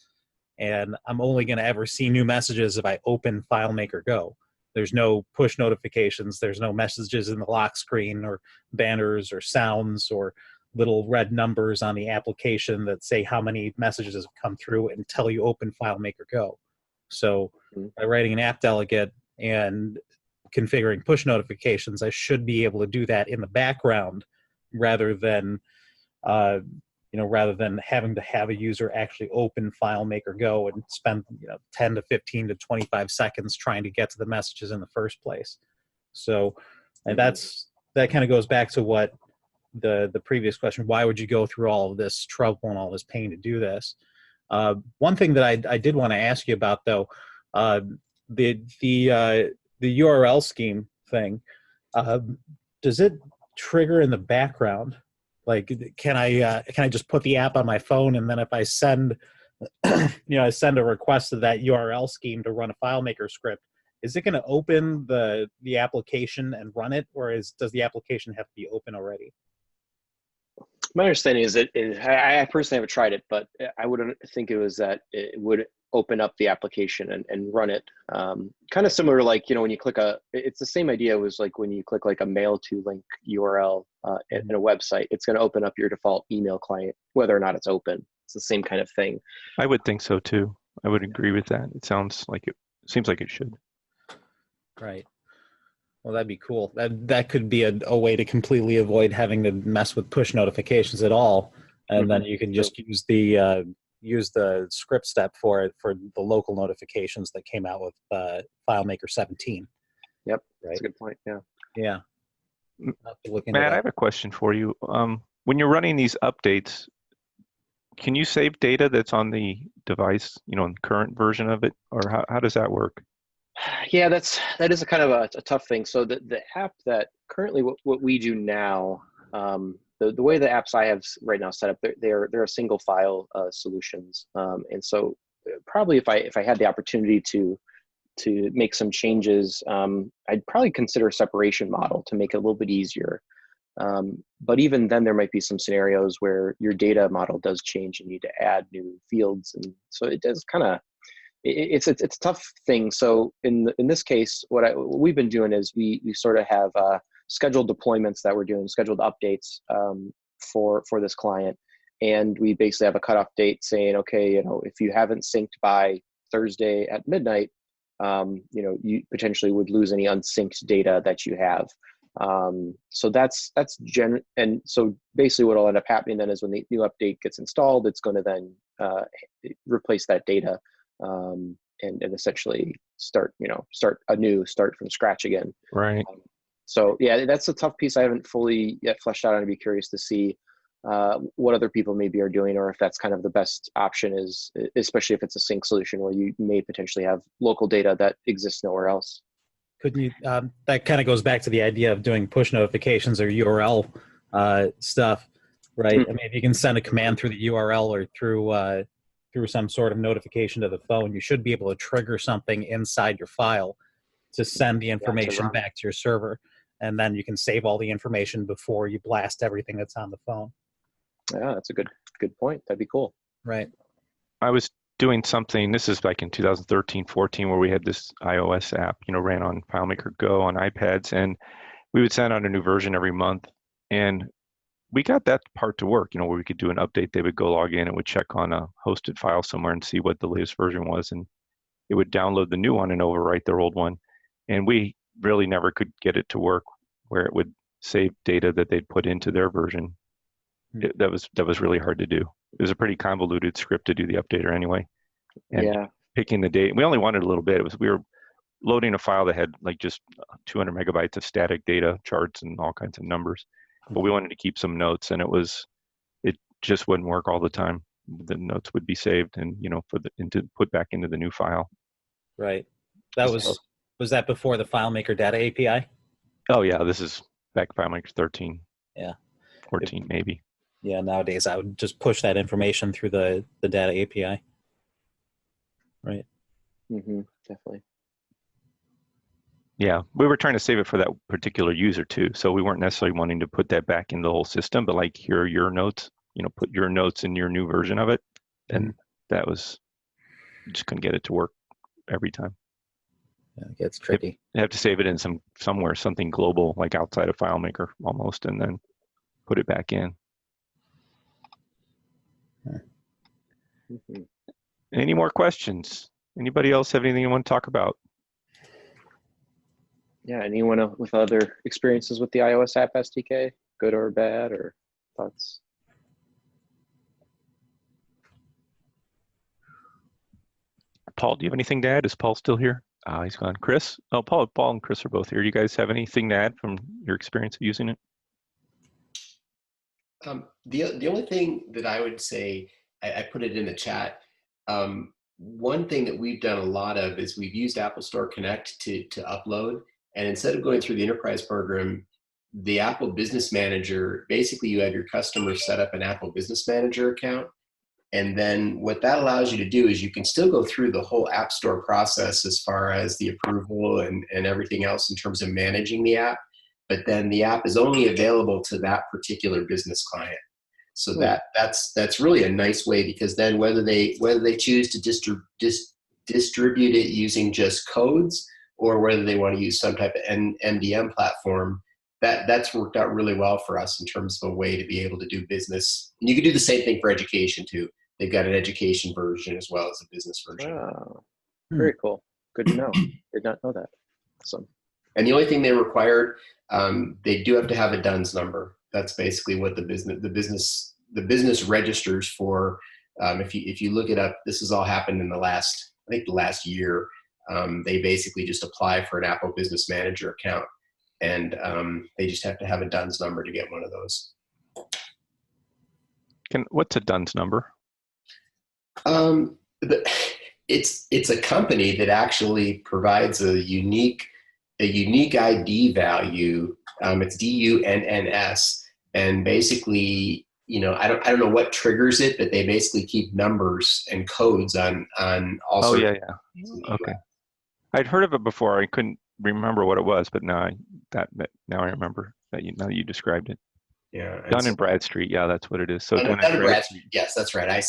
And I'm only going to ever see new messages if I open FileMaker Go. There's no push notifications, there's no messages in the lock screen or banners or sounds or little red numbers on the application that say how many messages have come through until you open FileMaker Go. So by writing an app delegate and configuring push notifications, I should be able to do that in the background rather than rather than having to have a user actually open FileMaker Go and spend 10 to 15 to 25 seconds trying to get to the messages in the first place. So, and that kind of goes back to what the previous question: why would you go through all of this trouble and all this pain to do this? One thing that I did want to ask you about, though, the URL scheme thing, does it trigger in the background? Like, can I just put the app on my phone, and then if I send I send a request to that URL scheme to run a FileMaker script, is it going to open the application and run it, or does the application have to be open already? My understanding is I personally haven't tried it, but I wouldn't think it was that it would open up the application and run it. Kind of similar, like, when you click it's the same idea. It was like when you click like a mail to link URL in a website, it's going to open up your default email client, whether or not it's open. It's the same kind of thing. I would think so too. I would agree with that. It seems like it should. Right. Well, that'd be cool. That could be a way to completely avoid having to mess with push notifications at all, and then you can just use the script step for the local notifications that came out with FileMaker 17. Yep, right. That's a good point. Yeah. Yeah. Matt, I have a question for you. When you're running these updates, can you save data that's on the device, in the current version of it, or how does that work? Yeah, that is a kind of a tough thing. So the app that currently what we do now, the way the apps I have right now set up, they're a single file solutions, and so probably if I had the opportunity to make some changes, I'd probably consider a separation model to make it a little bit easier. But even then, there might be some scenarios where your data model does change and you need to add new fields, and so it does kind of. It's a tough thing. So in this case, what we've been doing is we sort of have scheduled deployments that we're doing, scheduled updates for this client, and we basically have a cutoff date saying, okay, if you haven't synced by Thursday at midnight, you potentially would lose any unsynced data that you have. So that's and so basically what will end up happening then is when the new update gets installed, it's going to then replace that data. And essentially start from scratch again. Right. So yeah, that's a tough piece I haven't fully yet fleshed out. I'd be curious to see what other people maybe are doing, or if that's kind of the best option is, especially if it's a sync solution where you may potentially have local data that exists nowhere else. Couldn't you, that kind of goes back to the idea of doing push notifications or URL stuff, right? I mean, if you can send a command through the URL or through some sort of notification to the phone, you should be able to trigger something inside your file to send the information back to your server, and then you can save all the information before you blast everything that's on the phone. Yeah, that's a good point. That'd be cool. Right. I was doing something, this is back in 2013-14, where we had this iOS app, ran on FileMaker Go on iPads, and we would send out a new version every month, and we got that part to work, where we could do an update. They would go log in, it would check on a hosted file somewhere and see what the latest version was, and it would download the new one and overwrite their old one. And we really never could get it to work where it would save data that they'd put into their version. That was really hard to do. It was a pretty convoluted script to do the updater anyway. And picking the date, we only wanted a little bit. We were loading a file that had like just 200 megabytes of static data, charts, and all kinds of numbers. But we wanted to keep some notes, and it just wouldn't work all the time. The notes would be saved and to put back into the new file. Right. That was that before the FileMaker Data API? Oh yeah, this is back FileMaker 13. Yeah. 14 maybe. Yeah, nowadays I would just push that information through the data API. Right. Definitely. Yeah, we were trying to save it for that particular user too. So we weren't necessarily wanting to put that back in the whole system, but like here are your notes, put your notes in your new version of it. And that was, just couldn't get it to work every time. Yeah, it gets tricky. You have to save it in somewhere, something global, like outside of FileMaker almost, and then put it back in. Any more questions? Anybody else have anything you want to talk about? Yeah, anyone with other experiences with the iOS App SDK, good or bad, or thoughts? Paul, do you have anything to add? Is Paul still here? He's gone. Chris? Oh, Paul and Chris are both here. Do you guys have anything to add from your experience of using it? The only thing that I would say, I put it in the chat. One thing that we've done a lot of is we've used Apple Store Connect to upload. And instead of going through the enterprise program, the Apple Business Manager, basically you have your customers set up an Apple Business Manager account. And then what that allows you to do is you can still go through the whole App Store process as far as the approval and everything else in terms of managing the app. But then the app is only available to that particular business client. So that's really a nice way, because then whether they choose to distribute it using just codes, or whether they want to use some type of MDM platform, that's worked out really well for us in terms of a way to be able to do business. And you can do the same thing for education too. They've got an education version as well as a business version. Oh, very cool. Good to know. Did not know that. Awesome. And the only thing they required, they do have to have a DUNS number. That's basically what the business registers for. If you look it up, this has all happened in the last year. They basically just apply for an Apple Business Manager account, and they just have to have a DUNS number to get one of those. What's a DUNS number? It's a company that actually provides a unique ID value. It's DUNNS, and basically, I don't know what triggers it, but they basically keep numbers and codes on all sorts. Oh yeah. Okay. I'd heard of it before. I couldn't remember what it was, but now I remember that you described it. Yeah. Dun and Bradstreet. Yeah, that's what it is. So Dun and Bradstreet. Yes, that's right. I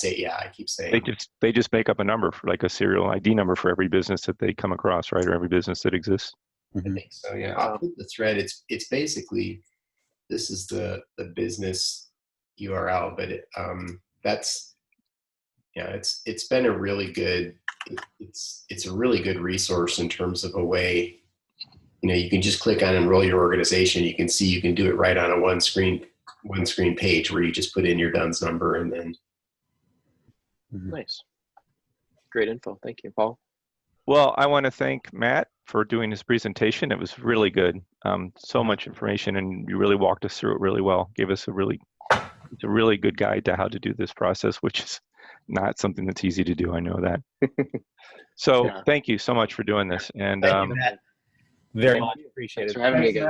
keep saying. They just make up a number, for like a serial ID number for every business that they come across, right? Or every business that exists. I think so. Yeah. I'll put the thread. It's basically, this is the business URL, but it's been a really good. It's a really good resource in terms of a way. You can just click on enroll your organization. You can see you can do it right on a one screen page where you just put in your DUNS number and then. Nice. Great info. Thank you, Paul. Well, I want to thank Matt for doing his presentation. It was really good. So much information, and you really walked us through it really well. Gave us a really good guide to how to do this process, which is not something that's easy to do. I know that. So Thank you so much for doing this. And thank you, Matt. Very much appreciated. Thanks for having me again.